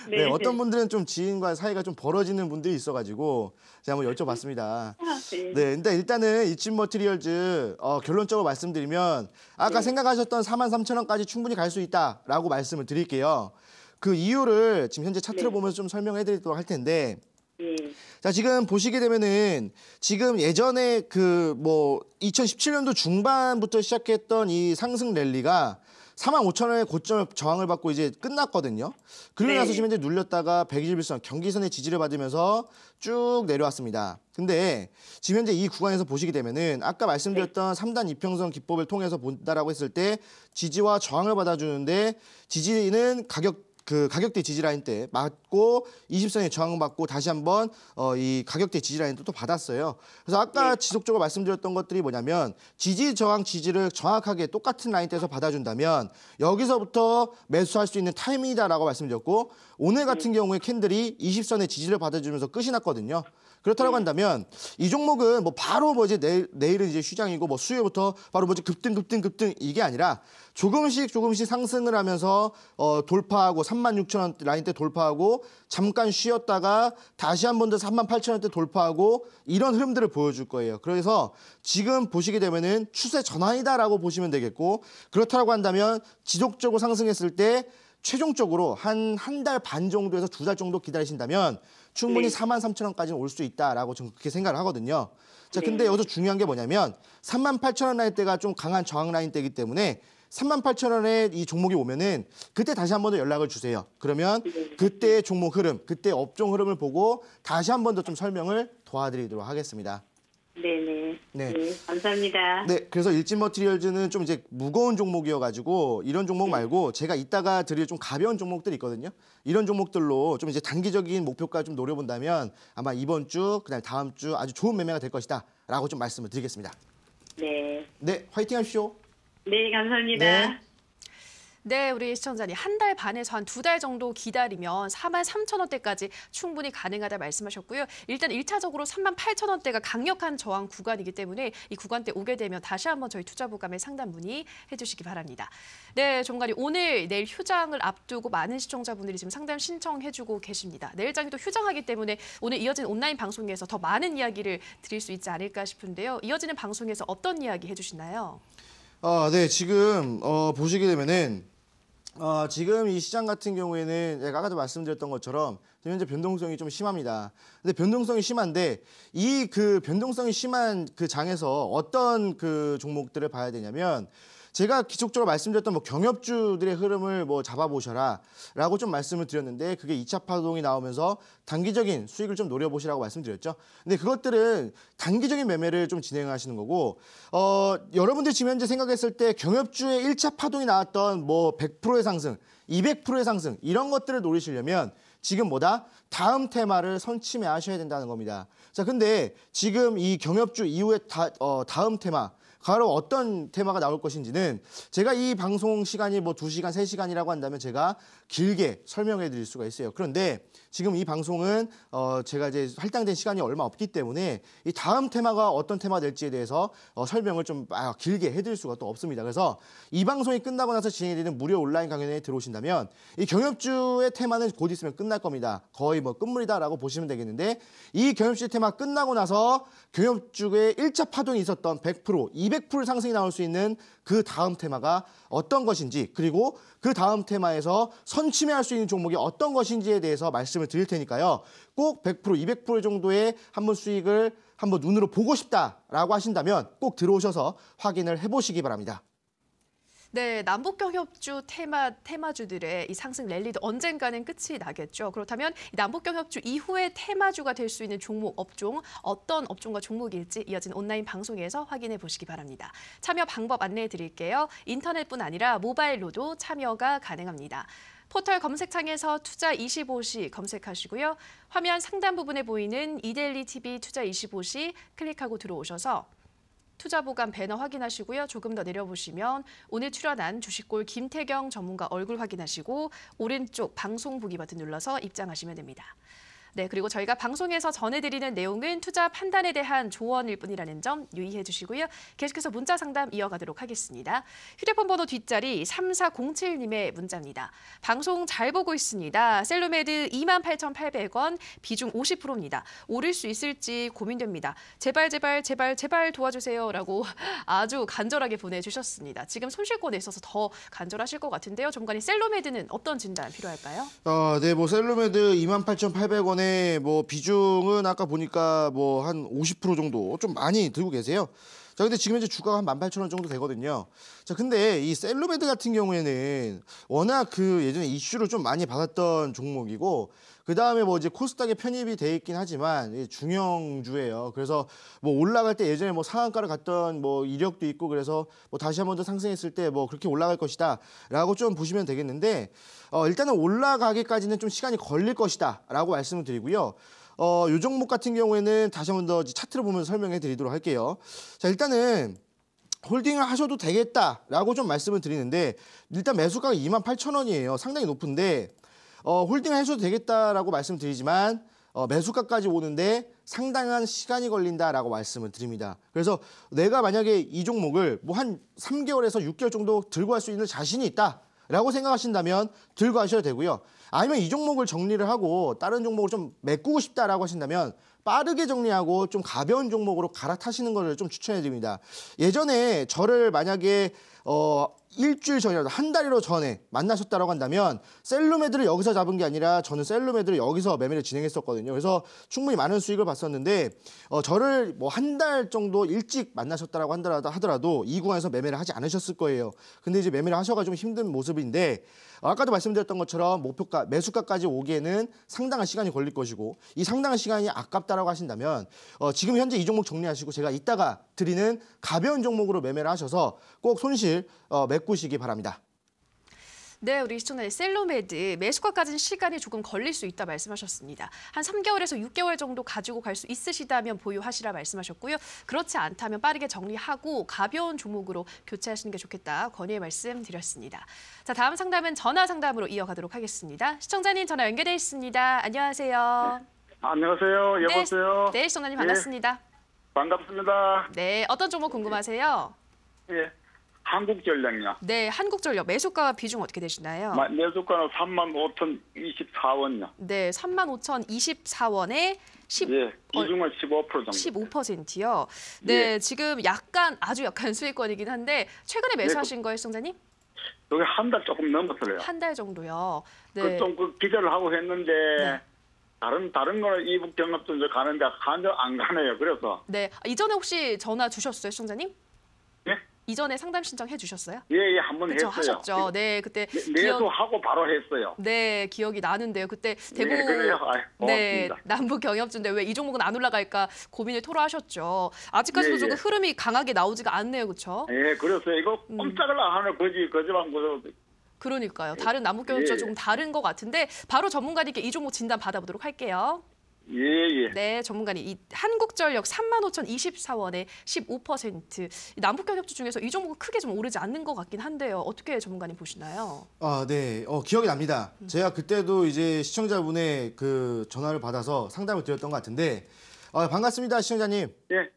네, 네. 어떤 분들은 좀 지인과 사이가 좀 벌어지는 분들이 있어가지고 제가 한번 여쭤봤습니다. 네. 네, 근데 일단은 일진 머티리얼즈 결론적으로 말씀드리면 아까 생각하셨던 43,000원까지 충분히 갈 수 있다라고 말씀을 드릴게요. 그 이유를 지금 현재 차트를 네. 보면서 좀 설명해드리도록 할 텐데, 예. 자, 지금 보시게 되면은 지금 예전에 그 뭐 2017년도 중반부터 시작했던 이 상승 랠리가 45,000원의 고점 저항을 받고 이제 끝났거든요. 그러고 네. 나서 지금 현재 눌렸다가 121선 경기선의 지지를 받으면서 쭉 내려왔습니다. 근데 지금 현재 이 구간에서 보시게 되면은 아까 말씀드렸던 3단 이평선 기법을 통해서 본다라고 했을 때 지지와 저항을 받아주는데, 지지는 가격대 지지 라인 때 맞고 20선에 저항받고 다시 한번 이 가격대 지지 라인도 또 받았어요. 그래서 아까 지속적으로 말씀드렸던 것들이 뭐냐면 지지 저항 지지를 정확하게 똑같은 라인대에서 받아준다면 여기서부터 매수할 수 있는 타이밍이다라고 말씀드렸고, 오늘 같은 경우에 캔들이 20선의 지지를 받아주면서 끝이 났거든요. 그렇다고 한다면 이 종목은 뭐 바로 뭐 이제 내일은 이제 휴장이고 뭐 수요일부터 바로 뭐지 급등 이게 아니라 조금씩 상승을 하면서 돌파하고 36,000원 라인대 돌파하고 잠깐 쉬었다가 다시 한 번 더 38,000원대 돌파하고 이런 흐름들을 보여줄 거예요. 그래서 지금 보시게 되면은 추세 전환이다라고 보시면 되겠고, 그렇다고 한다면 지속적으로 상승했을 때 최종적으로 한 달 반 정도에서 2달 정도 기다리신다면 충분히 43,000원까지는 올 수 있다라고 저는 그렇게 생각을 하거든요. 자, 근데 여기서 중요한 게 뭐냐면 38,000원 라인대가 좀 강한 저항 라인대이기 때문에 38,000원에 이 종목이 오면은 그때 다시 한 번 더 연락을 주세요. 그러면 그때의 종목 흐름, 그때 업종 흐름을 보고 다시 한 번 더 좀 설명을 도와드리도록 하겠습니다. 네네. 네. 네. 감사합니다. 네, 그래서 일진 머티리얼즈는 좀 이제 무거운 종목이어가지고 이런 종목 말고 제가 이따가 드릴 좀 가벼운 종목들이 있거든요. 이런 종목들로 좀 이제 단기적인 목표까지 좀 노려본다면 아마 이번 주, 그다음 다음 주 아주 좋은 매매가 될 것이다라고 좀 말씀을 드리겠습니다. 네. 네, 화이팅 하십시오. 네, 감사합니다. 네. 네, 우리 시청자님 한 달 반에서 한 2달 정도 기다리면 43,000원대까지 충분히 가능하다 말씀하셨고요. 일단 1차적으로 38,000원대가 강력한 저항 구간이기 때문에 이 구간대 오게 되면 다시 한번 저희 투자부감에 상담 문의해 주시기 바랍니다. 네, 종관이 오늘 내일 휴장을 앞두고 많은 시청자분들이 지금 상담 신청해 주고 계십니다. 내일장이 또 휴장하기 때문에 오늘 이어진 온라인 방송에서 더 많은 이야기를 드릴 수 있지 않을까 싶은데요. 이어지는 방송에서 어떤 이야기 해주시나요? 네, 지금 보시게 되면은 지금 이 시장 같은 경우에는 제가 아까도 말씀드렸던 것처럼 지금 현재 변동성이 좀 심합니다. 근데 변동성이 심한데 이 그 변동성이 심한 그 장에서 어떤 그 종목들을 봐야 되냐면, 제가 기속적으로 말씀드렸던 뭐 경협주들의 흐름을 뭐 잡아보셔라라고 좀 말씀을 드렸는데, 그게 2차 파동이 나오면서 단기적인 수익을 좀 노려보시라고 말씀드렸죠. 근데 그것들은 단기적인 매매를 좀 진행하시는 거고, 여러분들 지금 현재 생각했을 때 경협주의 1차 파동이 나왔던 뭐 100%의 상승, 200%의 상승 이런 것들을 노리시려면 지금 뭐다? 다음 테마를 선취매하셔야 된다는 겁니다. 자, 근데 지금 이 경협주 이후에 다음 테마, 바로 어떤 테마가 나올 것인지는 제가 이 방송 시간이 뭐 2시간, 3시간이라고 한다면 제가 길게 설명해 드릴 수가 있어요. 그런데 지금 이 방송은 제가 이제 할당된 시간이 얼마 없기 때문에 이 다음 테마가 어떤 테마가 될지에 대해서 설명을 좀 길게 해드릴 수가 또 없습니다. 그래서 이 방송이 끝나고 나서 진행되는 무료 온라인 강연에 들어오신다면 이 경협주의 테마는 곧 있으면 끝날 겁니다. 거의 뭐 끝물이다라고 보시면 되겠는데, 이 경협주 테마 끝나고 나서 경협주의 1차 파동이 있었던 100%, 200% 상승이 나올 수 있는 그 다음 테마가 어떤 것인지, 그리고 그 다음 테마에서 선침해할 수 있는 종목이 어떤 것인지에 대해서 말씀을 드릴 테니까요. 꼭 100%, 200% 정도의 한번 수익을 한번 눈으로 보고 싶다라고 하신다면 꼭 들어오셔서 확인을 해보시기 바랍니다. 네, 남북경협주 테마주들의 이 상승 랠리도 언젠가는 끝이 나겠죠. 그렇다면 이 남북경협주 이후의 테마주가 될 수 있는 종목, 업종, 어떤 업종과 종목일지 이어진 온라인 방송에서 확인해 보시기 바랍니다. 참여 방법 안내해 드릴게요. 인터넷뿐 아니라 모바일로도 참여가 가능합니다. 포털 검색창에서 투자25시 검색하시고요. 화면 상단 부분에 보이는 이데일리 TV 투자25시 클릭하고 들어오셔서 투자보감 배너 확인하시고요. 조금 더 내려보시면 오늘 출연한 주식골 김태경 전문가 얼굴 확인하시고 오른쪽 방송 보기 버튼 눌러서 입장하시면 됩니다. 네, 그리고 저희가 방송에서 전해드리는 내용은 투자 판단에 대한 조언일 뿐이라는 점 유의해 주시고요. 계속해서 문자 상담 이어가도록 하겠습니다. 휴대폰 번호 뒷자리 3407님의 문자입니다. 방송 잘 보고 있습니다. 셀로메드 28,800원, 비중 50%입니다. 오를 수 있을지 고민됩니다. 제발 제발 제발 제발 도와주세요라고 아주 간절하게 보내주셨습니다. 지금 손실권에 있어서 더 간절하실 것 같은데요. 전문가님, 셀로메드는 어떤 진단 필요할까요? 네, 뭐 셀로메드 28,800원에 뭐 비중은 아까 보니까 뭐 한 50% 정도 좀 많이 들고 계세요. 자, 근데 지금 현재 주가가 한 18,000원 정도 되거든요. 자, 근데 이 셀로메드 같은 경우에는 워낙 그 예전에 이슈를 좀 많이 받았던 종목이고, 그 다음에 뭐 이제 코스닥에 편입이 돼 있긴 하지만 중형주예요. 그래서 뭐 올라갈 때 예전에 뭐 상한가를 갔던 뭐 이력도 있고, 그래서 뭐 다시 한 번 더 상승했을 때 뭐 그렇게 올라갈 것이다라고 좀 보시면 되겠는데, 일단은 올라가기까지는 좀 시간이 걸릴 것이다라고 말씀을 드리고요. 요 종목 같은 경우에는 다시 한 번 더 차트를 보면서 설명해 드리도록 할게요. 자, 일단은 홀딩을 하셔도 되겠다라고 좀 말씀을 드리는데, 일단 매수가가 28,000원이에요. 상당히 높은데 홀딩을 하셔도 되겠다라고 말씀드리지만 매수가까지 오는데 상당한 시간이 걸린다라고 말씀을 드립니다. 그래서 내가 만약에 이 종목을 뭐 한 3개월에서 6개월 정도 들고 갈 수 있는 자신이 있다라고 생각하신다면 들고 가셔도 되고요. 아니면 이 종목을 정리를 하고 다른 종목을 좀 메꾸고 싶다라고 하신다면 빠르게 정리하고 좀 가벼운 종목으로 갈아타시는 것을 좀 추천해 드립니다. 예전에 저를 만약에 일주일 전이라도 한 달여 전에 만나셨다고 한다면 셀로메드를 여기서 잡은 게 아니라 저는 셀로메드를 여기서 매매를 진행했었거든요. 그래서 충분히 많은 수익을 봤었는데 저를 뭐 한 달 정도 일찍 만나셨다고 하더라도 이 구간에서 매매를 하지 않으셨을 거예요. 근데 이제 매매를 하셔가지고 좀 힘든 모습인데, 아까도 말씀드렸던 것처럼 목표가 매수가까지 오기에는 상당한 시간이 걸릴 것이고, 이 상당한 시간이 아깝다라고 하신다면 지금 현재 이 종목 정리하시고 제가 이따가 드리는 가벼운 종목으로 매매를 하셔서 꼭 손실 메꾸시기 바랍니다. 네, 우리 시청자님, 셀로메드 매수가까지는 시간이 조금 걸릴 수 있다 말씀하셨습니다. 한 3개월에서 6개월 정도 가지고 갈 수 있으시다면 보유하시라 말씀하셨고요. 그렇지 않다면 빠르게 정리하고 가벼운 종목으로 교체하시는 게 좋겠다 권유의 말씀 드렸습니다. 자, 다음 상담은 전화 상담으로 이어가도록 하겠습니다. 시청자님 전화 연결돼 있습니다. 안녕하세요. 안녕하세요. 여보세요. 네, 시청자님 반갑습니다. 반갑습니다. 네, 어떤 종목 궁금하세요? 예. 한국전력요. 네, 한국전력 매수가 비중 어떻게 되시나요? 매수가는 35,024원요. 네, 35,024원에 예, 비중은 15% 정도. 15%요. 네, 예. 지금 아주 약간 수익권이긴 한데 최근에 매수하신 거예요, 시청자님? 여기 한 달 조금 넘었어요. 한 달 정도요. 네. 그 기대를 하고 했는데 네. 다른 거는 이북 경합도 이제 가는데 안 가네요. 그래서. 네, 이전에 혹시 전화 주셨어요, 시청자님? 예? 이전에 상담 신청해 주셨어요? 예, 한번 그렇죠, 했어요. 하셨죠. 네, 그때 매수하고 바로 했어요. 네, 기억이 나는데요. 그때 예, 그래요. 네, 고맙습니다. 남북 경협주인데 왜 이 종목은 안 올라갈까 고민을 토로하셨죠. 아직까지도 예, 조금 예. 흐름이 강하게 나오지가 않네요, 그렇죠? 예, 그래서 이거 꼼짝을 안 하는 거지방구. 그러니까요. 다른 남북 경협주와 예. 조금 다른 것 같은데 바로 전문가님께 이 종목 진단 받아보도록 할게요. 예. 네, 전문가님. 이 한국전력 35,024원에 15%. 이 남북경협주 중에서 이 종목은 크게 좀 오르지 않는 것 같긴 한데요. 어떻게 전문가님 보시나요? 네, 기억이 납니다. 제가 그때도 이제 시청자분의 그 전화를 받아서 상담을 드렸던 것 같은데, 반갑습니다, 시청자님. 예,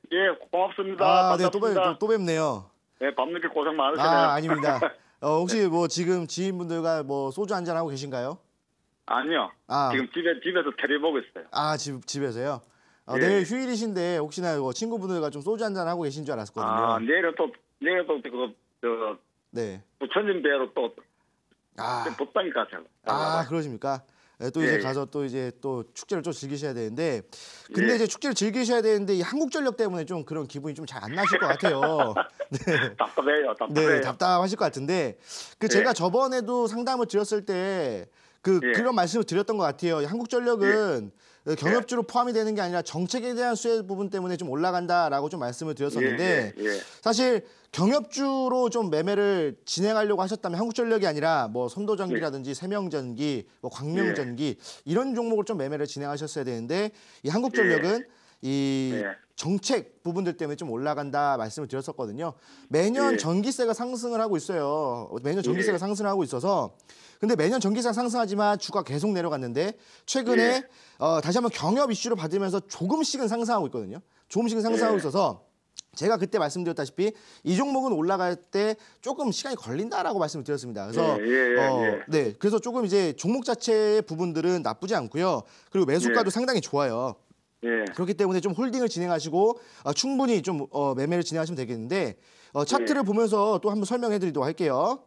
고맙습니다. 네, 또 뵙네요. 예, 밤늦게 고생 많으시네요. 아닙니다. 혹시 뭐 지금 지인분들과 뭐 소주 한잔 하고 계신가요? 아니요. 지금 집에서 테레비 보고 있어요. 집에서요? 예. 내일 휴일이신데 혹시나 뭐 친구분들과 좀 소주 한잔 하고 계신 줄 알았거든요. 내일은 또 저 네. 부처님 배로 또 아, 법당에 가자. 그러십니까? 네, 또 이제 예. 가서 또 이제 또 축제를 좀 즐기셔야 되는데, 근데 예. 이제 축제를 즐기셔야 되는데 이 한국전력 때문에 좀 그런 기분이 좀 잘 안 나실 것 같아요. 네. 답답해요. 네, 답답하실 것 같은데, 제가 저번에도 상담을 드렸을 때 예. 그런 말씀을 드렸던 것 같아요. 한국전력은 경협주로 포함이 되는 게 아니라 정책에 대한 수혜 부분 때문에 좀 올라간다라고 좀 말씀을 드렸었는데, 예. 사실 경협주로 좀 매매를 진행하려고 하셨다면 한국전력이 아니라 뭐 선도전기라든지 세명전기, 뭐 광명전기 이런 종목을 좀 매매를 진행하셨어야 되는데, 이 한국전력은 이 정책 부분들 때문에 좀 올라간다 말씀을 드렸었거든요. 매년 전기세가 상승을 하고 있어요. 매년 전기세가 상승을 하고 있어서, 근데 매년 전기세가 상승하지만 주가 계속 내려갔는데 최근에 다시 한번 경협 이슈를 받으면서 조금씩은 상승하고 있거든요. 조금씩은 상승하고 있어서 제가 그때 말씀드렸다시피 이 종목은 올라갈 때 조금 시간이 걸린다라고 말씀을 드렸습니다. 그래서 네, 그래서 조금 이제 종목 자체의 부분들은 나쁘지 않고요. 그리고 매수가도 상당히 좋아요. 그렇기 때문에 좀 홀딩을 진행하시고 충분히 좀 매매를 진행하시면 되겠는데, 차트를 보면서 또 한번 설명해드리도록 할게요.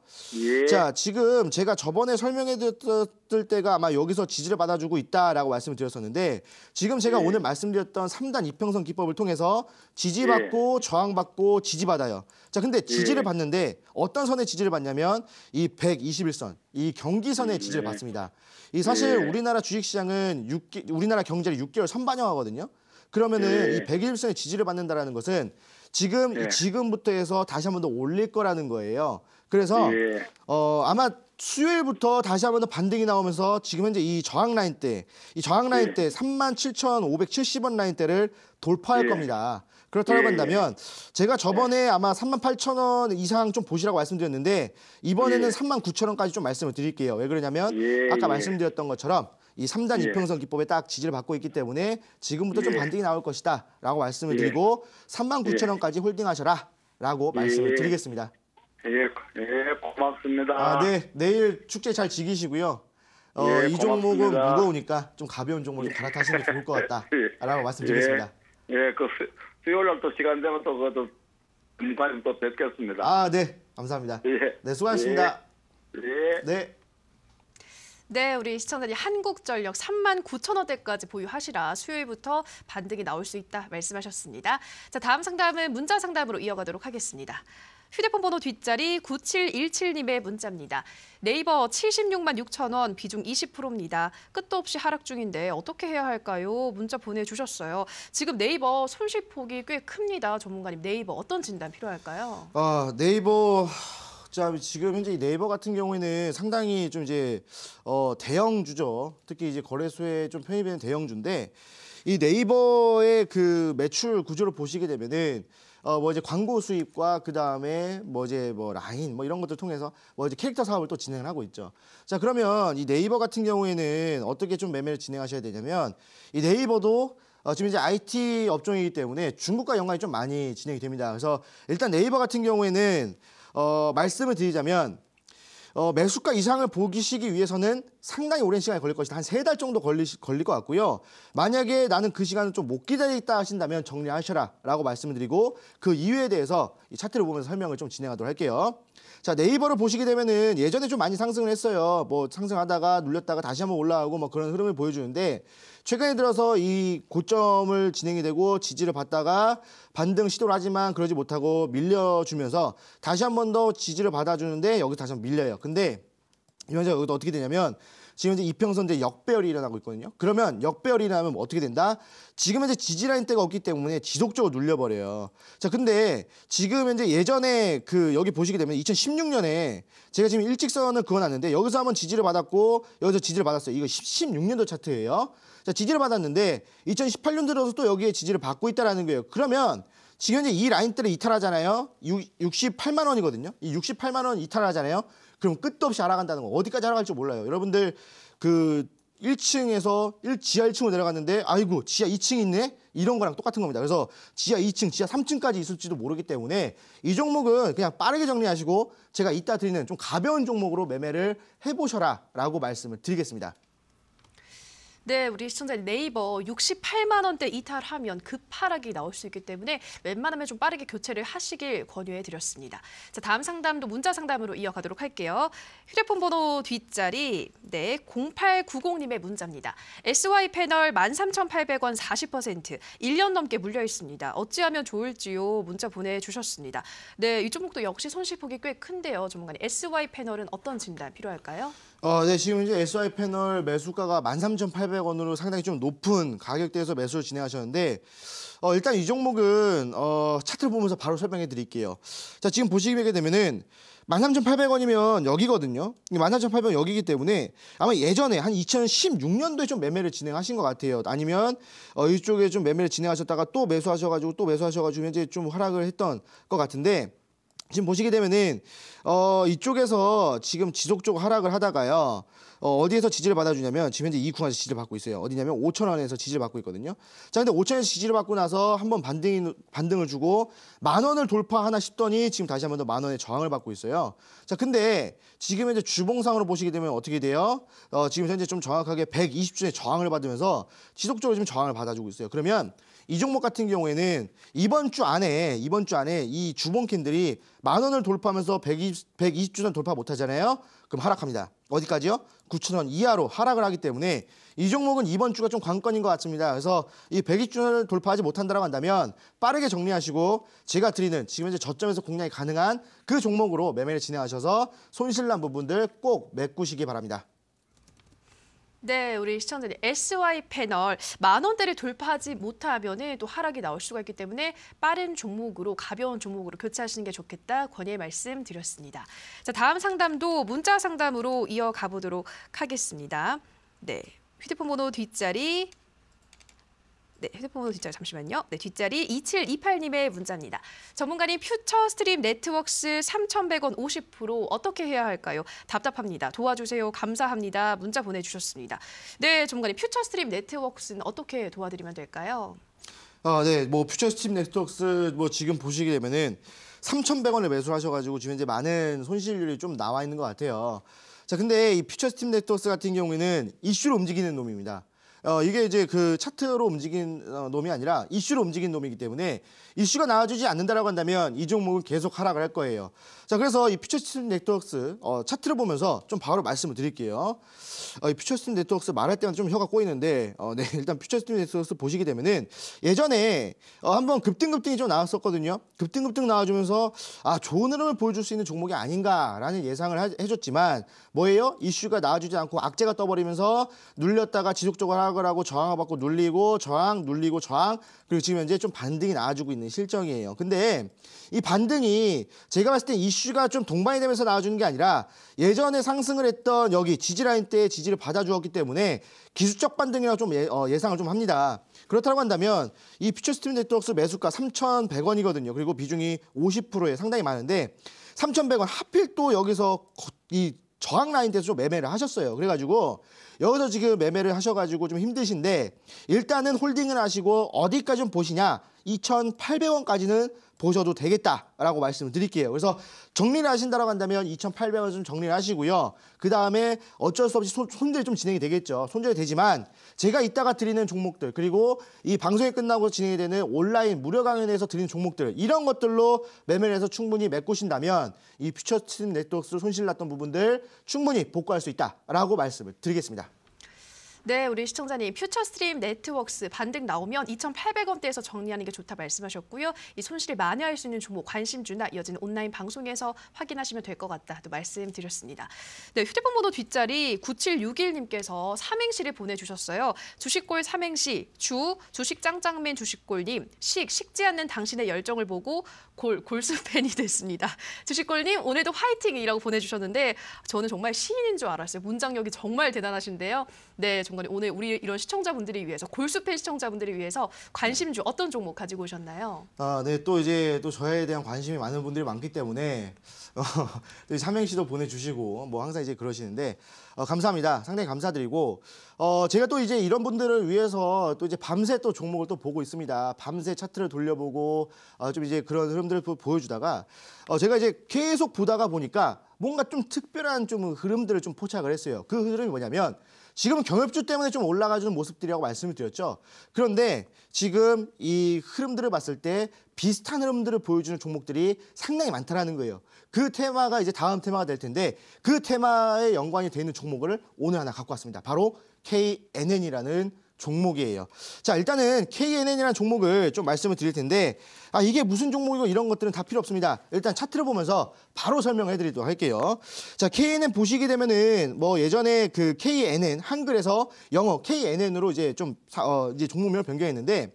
자, 지금 제가 저번에 설명해드렸을 때가 아마 여기서 지지를 받아주고 있다라고 말씀을 드렸었는데, 지금 제가 오늘 말씀드렸던 3단 이평선 기법을 통해서 지지받고 저항받고 지지받아요. 자, 근데 지지를 받는데 어떤 선에 지지를 받냐면 이 121선, 이 경기선에 지지를 받습니다. 이 사실 우리나라 주식시장은 우리나라 경제를 6개월 선반영하거든요. 그러면은 이 121선에 지지를 받는다라는 것은 지금부터 해서 다시 한 번 더 올릴 거라는 거예요. 그래서 아마 수요일부터 다시 한 번 더 반등이 나오면서 지금 현재 이 저항 라인 때 37,570원 라인대를 돌파할 겁니다. 그렇다고 한다면 제가 저번에 아마 38,000원 이상 좀 보시라고 말씀드렸는데, 이번에는 39,000원까지 좀 말씀을 드릴게요. 왜 그러냐면 아까 말씀드렸던 것처럼 이 3단 이평선 기법에 딱 지지를 받고 있기 때문에 지금부터 좀 반등이 나올 것이다 라고 말씀을 드리고 39,000원까지 홀딩하셔라 라고 말씀을 드리겠습니다. 고맙습니다. 네, 내일 축제 잘 즐기시고요. 이 종목은 무거우니까 좀 가벼운 종목을 좀 갈아타시는 게 좋을 것 같다 라고 말씀드리겠습니다. 수요일 날 또 시간 되면 또 금관님 또 뵙겠습니다. 네, 감사합니다. 네, 수고하셨습니다. 네. 네, 우리 시청자님 한국전력 39,000원대까지 보유하시라 수요일부터 반등이 나올 수 있다 말씀하셨습니다. 자, 다음 상담은 문자 상담으로 이어가도록 하겠습니다. 휴대폰 번호 뒷자리 9717님의 문자입니다. 네이버 76만 6천 비중 20%입니다. 끝도 없이 하락 중인데 어떻게 해야 할까요? 문자 보내주셨어요. 지금 네이버 손실폭이 꽤 큽니다. 전문가님, 네이버 어떤 진단 필요할까요? 네이버... 자, 지금 현재 이 네이버 같은 경우에는 상당히 좀 이제 대형주죠. 특히 이제 거래소에 좀 편입되는 대형주인데, 이 네이버의 그 매출 구조를 보시게 되면은 뭐 이제 광고 수입과 그 다음에 뭐 이제 뭐 라인 뭐 이런 것들 통해서 뭐 이제 캐릭터 사업을 또 진행을 하고 있죠. 자, 그러면 이 네이버 같은 경우에는 어떻게 좀 매매를 진행하셔야 되냐면, 이 네이버도 지금 이제 IT 업종이기 때문에 중국과 연관이 좀 많이 진행이 됩니다. 그래서 일단 네이버 같은 경우에는 말씀을 드리자면 매수가 이상을 보시기 위해서는 상당히 오랜 시간이 걸릴 것이다. 한 3달 정도 걸릴 것 같고요. 만약에 나는 그 시간을 좀 못 기다리겠다 하신다면 정리하셔라 라고 말씀을 드리고, 그 이유에 대해서 이 차트를 보면서 설명을 좀 진행하도록 할게요. 자, 네이버를 보시게 되면은 예전에 좀 많이 상승을 했어요. 뭐 상승하다가 눌렸다가 다시 한번 올라가고 뭐 그런 흐름을 보여주는데, 최근에 들어서 이 고점을 진행이 되고 지지를 받다가 반등 시도를 하지만 그러지 못하고 밀려주면서 다시 한 번 더 지지를 받아주는데 여기서 다시 한번 밀려요. 근데 현재 여기도 어떻게 되냐면 지금 이제 이평선대 역배열이 일어나고 있거든요. 그러면 역배열이 일어나면 어떻게 된다? 지금 현재 지지라인 대가 없기 때문에 지속적으로 눌려버려요. 자, 근데 지금 현재 예전에 여기 보시게 되면 2016년에 제가 지금 일직선을 그어놨는데 여기서 한번 지지를 받았고 여기서 지지를 받았어요. 이거 16년도 차트예요. 자, 지지를 받았는데 2018년 들어서 또 여기에 지지를 받고 있다라는 거예요. 그러면 지금 현재 이 라인대를 이탈하잖아요. 68만 원이거든요. 이 68만 원 이탈하잖아요. 그럼 끝도 없이 알아간다는 거. 어디까지 알아갈지 몰라요. 여러분들 1층에서 지하 1층으로 내려갔는데 아이고 지하 2층 있네? 이런 거랑 똑같은 겁니다. 그래서 지하 2층, 지하 3층까지 있을지도 모르기 때문에 이 종목은 그냥 빠르게 정리하시고 제가 이따 드리는 좀 가벼운 종목으로 매매를 해보셔라 라고 말씀을 드리겠습니다. 네, 우리 시청자 네이버 68만 원대 이탈하면 급하락이 나올 수 있기 때문에 웬만하면 좀 빠르게 교체를 하시길 권유해 드렸습니다. 자, 다음 상담도 문자 상담으로 이어가도록 할게요. 휴대폰 번호 뒷자리 0890님의 문자입니다. SY 패널 13,800원 40%, 1년 넘게 물려 있습니다. 어찌하면 좋을지요? 문자 보내주셨습니다. 네, 이 종목도 역시 손실폭이 꽤 큰데요. 전문가님, SY 패널은 어떤 진단 필요할까요? 네, 지금 이제 SY 패널 매수가가 13,800원으로 상당히 좀 높은 가격대에서 매수를 진행하셨는데, 일단 이 종목은 차트를 보면서 바로 설명해 드릴게요. 자, 지금 보시게 되면은 13,800원이면 여기거든요. 13,800원 여기기 때문에 아마 예전에 한 2016년도에 좀 매매를 진행하신 것 같아요. 아니면 이쪽에 좀 매매를 진행하셨다가 또 매수하셔가지고 현재 좀 하락을 했던 것 같은데, 지금 보시게 되면은 이쪽에서 지금 지속적으로 하락을 하다가요. 어디에서 지지를 받아주냐면 지금 현재 이 구간에서 지지를 받고 있어요. 어디냐면 5,000원에서 지지를 받고 있거든요. 자, 근데 5,000원에서 지지를 받고 나서 한번 반등을 주고 10,000원을 돌파하나 싶더니 지금 다시 한번 더 10,000원의 저항을 받고 있어요. 자, 근데 지금 현재 주봉상으로 보시게 되면 어떻게 돼요? 지금 현재 좀 정확하게 120주의 저항을 받으면서 지속적으로 지금 저항을 받아주고 있어요. 그러면 이 종목 같은 경우에는 이번 주 안에 이 주봉 캔들이 10,000원을 돌파하면서 120주는 돌파 못하잖아요. 그럼 하락합니다. 어디까지요? 9,000원 이하로 하락을 하기 때문에 이 종목은 이번 주가 좀 관건인 것 같습니다. 그래서 이 120주를 돌파하지 못한다고 한다면 빠르게 정리하시고 제가 드리는 지금 현재 저점에서 공략이 가능한 그 종목으로 매매를 진행하셔서 손실난 부분들 꼭 메꾸시기 바랍니다. 네, 우리 시청자님 SY 패널 10,000원대를 돌파하지 못하면 또 하락이 나올 수가 있기 때문에 빠른 종목으로 가벼운 종목으로 교체하시는 게 좋겠다 권유의 말씀 드렸습니다. 자, 다음 상담도 문자 상담으로 이어가 보도록 하겠습니다. 네, 휴대폰 번호 뒷자리 잠시만요. 네, 뒷자리 2728님의 문자입니다. 전문가님, 퓨처 스트림 네트워크스 3,100원 50% 어떻게 해야 할까요? 답답합니다. 도와주세요. 감사합니다. 문자 보내주셨습니다. 네, 전문가님, 퓨처 스트림 네트워크스는 어떻게 도와드리면 될까요? 네, 퓨처 스트림 네트워크스 지금 보시게 되면은 3,100원을 매수하셔가지고 지금 이제 많은 손실률이 좀 나와 있는 것 같아요. 자, 근데 이 퓨처 스트림 네트워크스 같은 경우에는 이슈로 움직이는 놈입니다. 이게 이제 그 차트로 움직인 놈이 아니라 이슈로 움직인 놈이기 때문에 이슈가 나와주지 않는다라고 한다면 이 종목은 계속 하락을 할 거예요. 자, 그래서 이 퓨처 스트림 네트워크스 차트를 보면서 좀 바로 말씀을 드릴게요. 이 퓨처 스트림 네트워크스 말할 때만 좀 혀가 꼬이는데, 네, 일단 퓨처 스트림 네트워크스 보시게 되면은 예전에 한번 급등급등이 좀 나왔었거든요. 급등 나와주면서 좋은 흐름을 보여줄 수 있는 종목이 아닌가라는 예상을 해줬지만 뭐예요? 이슈가 나와주지 않고 악재가 떠버리면서 눌렸다가 지속적으로 하락을 하고 저항을 받고 눌리고 저항, 눌리고 저항, 그리고 지금 현재 좀 반등이 나와주고 있는 실정이에요. 근데 이 반등이 제가 봤을 때 이슈가 좀 동반이 되면서 나와주는 게 아니라 예전에 상승을 했던 여기 지지라인 때 지지를 받아주었기 때문에 기술적 반등이라고 좀 예상을 좀 합니다. 그렇다고 한다면 이 퓨처 스트림 네트워크스 매수가 3,100원이거든요. 그리고 비중이 50%에 상당히 많은데 3,100원 하필 또 여기서 이 저항 라인대에서 좀 매매를 하셨어요. 그래가지고 여기서 지금 매매를 하셔가지고 좀 힘드신데 일단은 홀딩을 하시고 어디까지 좀 보시냐, 2,800원까지는 보셔도 되겠다라고 말씀을 드릴게요. 그래서 정리를 하신다고 한다면 2,800원 좀 정리를 하시고요. 그 다음에 어쩔 수 없이 손절이 좀 진행이 되겠죠. 손절이 되지만 제가 이따가 드리는 종목들, 그리고 이 방송이 끝나고 진행이 되는 온라인 무료 강연에서 드리는 종목들, 이런 것들로 매매를 해서 충분히 메꾸신다면 이 퓨처 스트림 네트워크스로 손실 났던 부분들 충분히 복구할 수 있다라고 말씀을 드리겠습니다. 네, 우리 시청자님, 퓨처 스트림 네트워크스 반등 나오면 2,800원대에서 정리하는 게 좋다 말씀하셨고요. 이 손실을 만회할 수 있는 종목 관심주나 이어지는 온라인 방송에서 확인하시면 될 것 같다 또 말씀드렸습니다. 네, 휴대폰 번호 뒷자리 9761님께서 삼행시를 보내주셨어요. 주식골 삼행시, 주식 짱짱맨 주식골님, 식지 않는 당신의 열정을 보고 골수 팬이 됐습니다. 주식골님, 오늘도 화이팅이라고 보내주셨는데 저는 정말 시인인 줄 알았어요. 문장력이 정말 대단하신데요. 네, 정말 오늘 우리 이런 시청자분들을 위해서, 골수팬 시청자분들을 위해서 관심주 어떤 종목 가지고 오셨나요? 네, 또 이제 또 저에 대한 관심이 많은 분들이 많기 때문에 또 삼행시도 보내주시고 항상 이제 그러시는데 감사합니다. 상당히 감사드리고 제가 또 이제 이런 분들을 위해서 또 이제 밤새 또 종목을 또 보고 있습니다. 밤새 차트를 돌려보고 좀 이제 그런 흐름들을 보여주다가 제가 이제 계속 보다가 보니까 뭔가 좀 특별한 좀 흐름들을 좀 포착을 했어요. 그 흐름이 뭐냐면 지금은 경협주 때문에 좀 올라가주는 모습들이라고 말씀을 드렸죠. 그런데 지금 이 흐름들을 봤을 때 비슷한 흐름들을 보여주는 종목들이 상당히 많다라는 거예요. 그 테마가 이제 다음 테마가 될 텐데 그 테마에 연관이 되어 있는 종목을 오늘 하나 갖고 왔습니다. 바로 KNN이라는 종목이에요. 자, 일단은 KNN이라는 종목을 좀 말씀을 드릴 텐데 이게 무슨 종목이고 이런 것들은 다 필요 없습니다. 일단 차트를 보면서 바로 설명해 드리도록 할게요. 자, KNN 보시게 되면은 뭐 예전에 그 KNN 한글에서 영어 KNN으로 이제 좀 이제 종목명을 변경했는데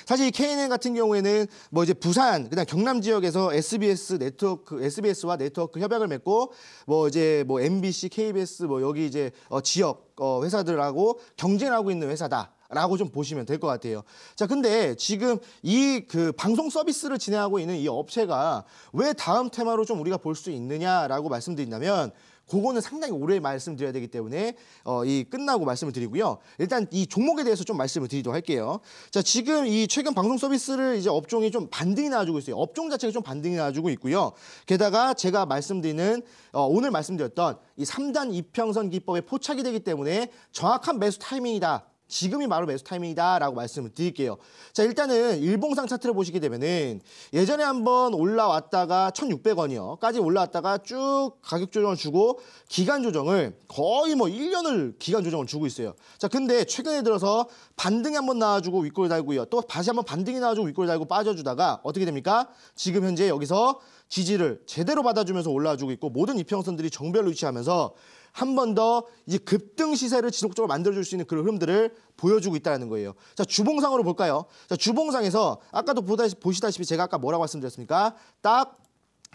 사실 이 KNN 같은 경우에는 뭐 이제 부산, 그다음 경남 지역에서 SBS와 네트워크 협약을 맺고 뭐 이제 뭐 MBC, KBS 뭐 여기 이제 지역 회사들하고 경쟁하고 있는 회사다라고 좀 보시면 될 것 같아요. 자, 근데 지금 이 그 방송 서비스를 진행하고 있는 이 업체가 왜 다음 테마로 좀 우리가 볼 수 있느냐라고 말씀드린다면 그거는 상당히 오래 말씀드려야 되기 때문에 이 끝나고 말씀을 드리고요. 일단 이 종목에 대해서 좀 말씀을 드리도록 할게요. 자, 지금 이 최근 방송 서비스를 이제 업종이 좀 반등이 나와주고 있어요. 업종 자체가 좀 반등이 나와주고 있고요. 게다가 제가 말씀드리는 오늘 말씀드렸던 이 3단 이평선 기법에 포착이 되기 때문에 정확한 매수 타이밍이다. 지금이 바로 매수 타이밍이다라고 말씀을 드릴게요. 자, 일단은 일봉상 차트를 보시게 되면은 예전에 한번 올라왔다가 1,600원이요까지 올라왔다가 쭉 가격 조정을 주고 기간 조정을 거의 뭐 1년을 기간 조정을 주고 있어요. 자, 근데 최근에 들어서 반등이 한번 나와주고 윗골 달고요. 또 다시 한번 반등이 나와주고 윗골 달고 빠져주다가 어떻게 됩니까? 지금 현재 여기서 지지를 제대로 받아주면서 올라와주고 있고 모든 이평선들이 정별로 위치하면서 한 번 더 이제 급등 시세를 지속적으로 만들어줄 수 있는 그런 흐름들을 보여주고 있다는 거예요. 자, 주봉상으로 볼까요? 자, 주봉상에서 아까도 보시다시피 제가 아까 뭐라고 말씀드렸습니까? 딱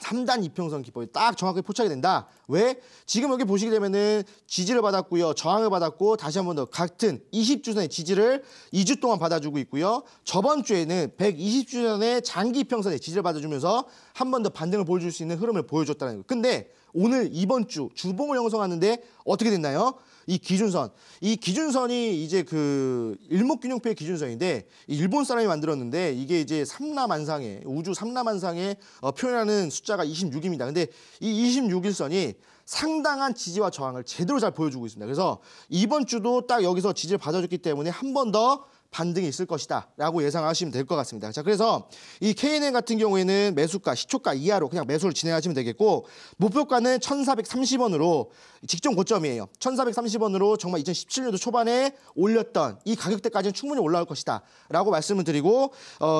3단 이평선 기법이 딱 정확하게 포착이 된다. 왜? 지금 여기 보시게 되면은 지지를 받았고요. 저항을 받았고 다시 한 번 더 같은 20주선의 지지를 2주 동안 받아주고 있고요. 저번 주에는 120주선의 장기 이평선의 지지를 받아주면서 한 번 더 반등을 보여줄 수 있는 흐름을 보여줬다는 거예요. 근데 오늘 이번 주 주봉을 형성하는데 어떻게 됐나요? 이 기준선이 이제 그 일목균형표의 기준선인데 일본 사람이 만들었는데 이게 이제 삼라만상에 우주 삼라만상에 표현하는 숫자가 26입니다. 근데 이 26일선이 상당한 지지와 저항을 제대로 잘 보여주고 있습니다. 그래서 이번 주도 딱 여기서 지지를 받아줬기 때문에 한 번 더 반등이 있을 것이다 라고 예상하시면 될 것 같습니다. 자, 그래서 이 KNN 같은 경우에는 매수가, 시초가 이하로 그냥 매수를 진행하시면 되겠고 목표가는 1,430원으로 직전 고점이에요. 1,430원으로 정말 2017년도 초반에 올렸던 이 가격대까지는 충분히 올라올 것이다 라고 말씀을 드리고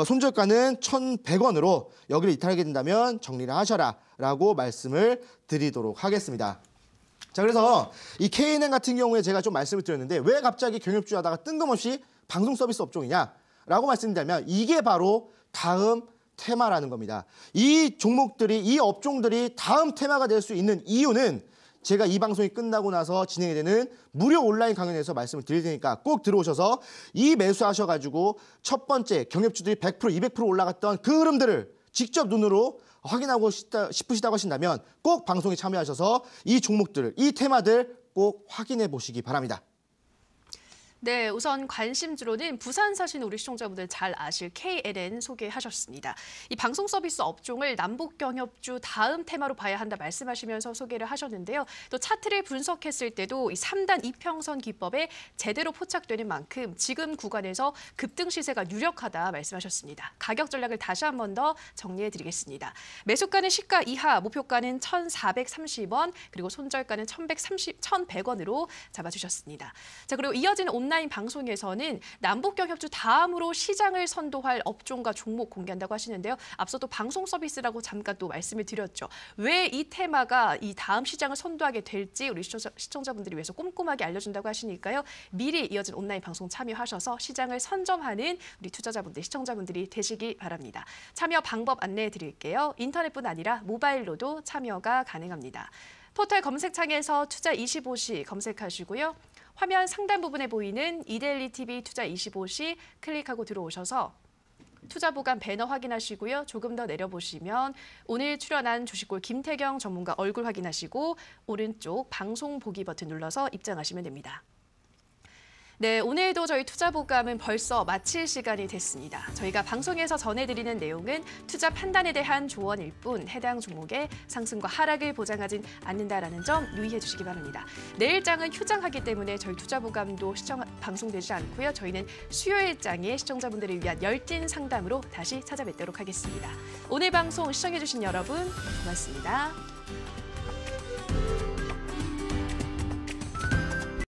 손절가는 1,100원으로 여기를 이탈하게 된다면 정리를 하셔라 라고 말씀을 드리도록 하겠습니다. 자, 그래서 이 KNN 같은 경우에 제가 좀 말씀을 드렸는데 왜 갑자기 경협주 하다가 뜬금없이 방송 서비스 업종이냐라고 말씀드리면 이게 바로 다음 테마라는 겁니다. 이 종목들이, 이 업종들이 다음 테마가 될 수 있는 이유는 제가 이 방송이 끝나고 나서 진행이 되는 무료 온라인 강연에서 말씀을 드릴 테니까 꼭 들어오셔서 이 매수하셔가지고 첫 번째 경협주들이 100%, 200% 올라갔던 그 흐름들을 직접 눈으로 확인하고 싶으시다고 하신다면 꼭 방송에 참여하셔서 이 종목들을, 이 테마들 꼭 확인해 보시기 바랍니다. 네, 우선 관심주로는 부산 사시는 우리 시청자분들 잘 아실 KNN 소개하셨습니다. 이 방송 서비스 업종을 남북 경협주 다음 테마로 봐야 한다 말씀하시면서 소개를 하셨는데요. 또 차트를 분석했을 때도 이 3단 이평선 기법에 제대로 포착되는 만큼 지금 구간에서 급등 시세가 유력하다 말씀하셨습니다. 가격 전략을 다시 한 번 더 정리해 드리겠습니다. 매수가는 시가 이하, 목표가는 1,430원, 그리고 손절가는 1,100원으로 잡아주셨습니다. 자, 그리고 이어지는 온라인 방송에서는 남북경협주 다음으로 시장을 선도할 업종과 종목 공개한다고 하시는데요. 앞서도 방송 서비스라고 잠깐 또 말씀을 드렸죠. 왜 이 테마가 이 다음 시장을 선도하게 될지 우리 시청자분들이 위해서 꼼꼼하게 알려준다고 하시니까요. 미리 이어진 온라인 방송 참여하셔서 시장을 선점하는 우리 투자자분들, 시청자분들이 되시기 바랍니다. 참여 방법 안내해 드릴게요. 인터넷뿐 아니라 모바일로도 참여가 가능합니다. 포털 검색창에서 투자25시 검색하시고요. 화면 상단 부분에 보이는 이데일리 TV 투자25시 클릭하고 들어오셔서 투자 보관 배너 확인하시고요. 조금 더 내려보시면 오늘 출연한 주식골 김태경 전문가 얼굴 확인하시고 오른쪽 방송 보기 버튼 눌러서 입장하시면 됩니다. 네, 오늘도 저희 투자보감은 벌써 마칠 시간이 됐습니다. 저희가 방송에서 전해드리는 내용은 투자 판단에 대한 조언일 뿐 해당 종목의 상승과 하락을 보장하진 않는다라는 점 유의해 주시기 바랍니다. 내일장은 휴장하기 때문에 저희 투자보감도 방송되지 않고요. 저희는 수요일장에 시청자분들을 위한 열띤 상담으로 다시 찾아뵙도록 하겠습니다. 오늘 방송 시청해 주신 여러분 고맙습니다.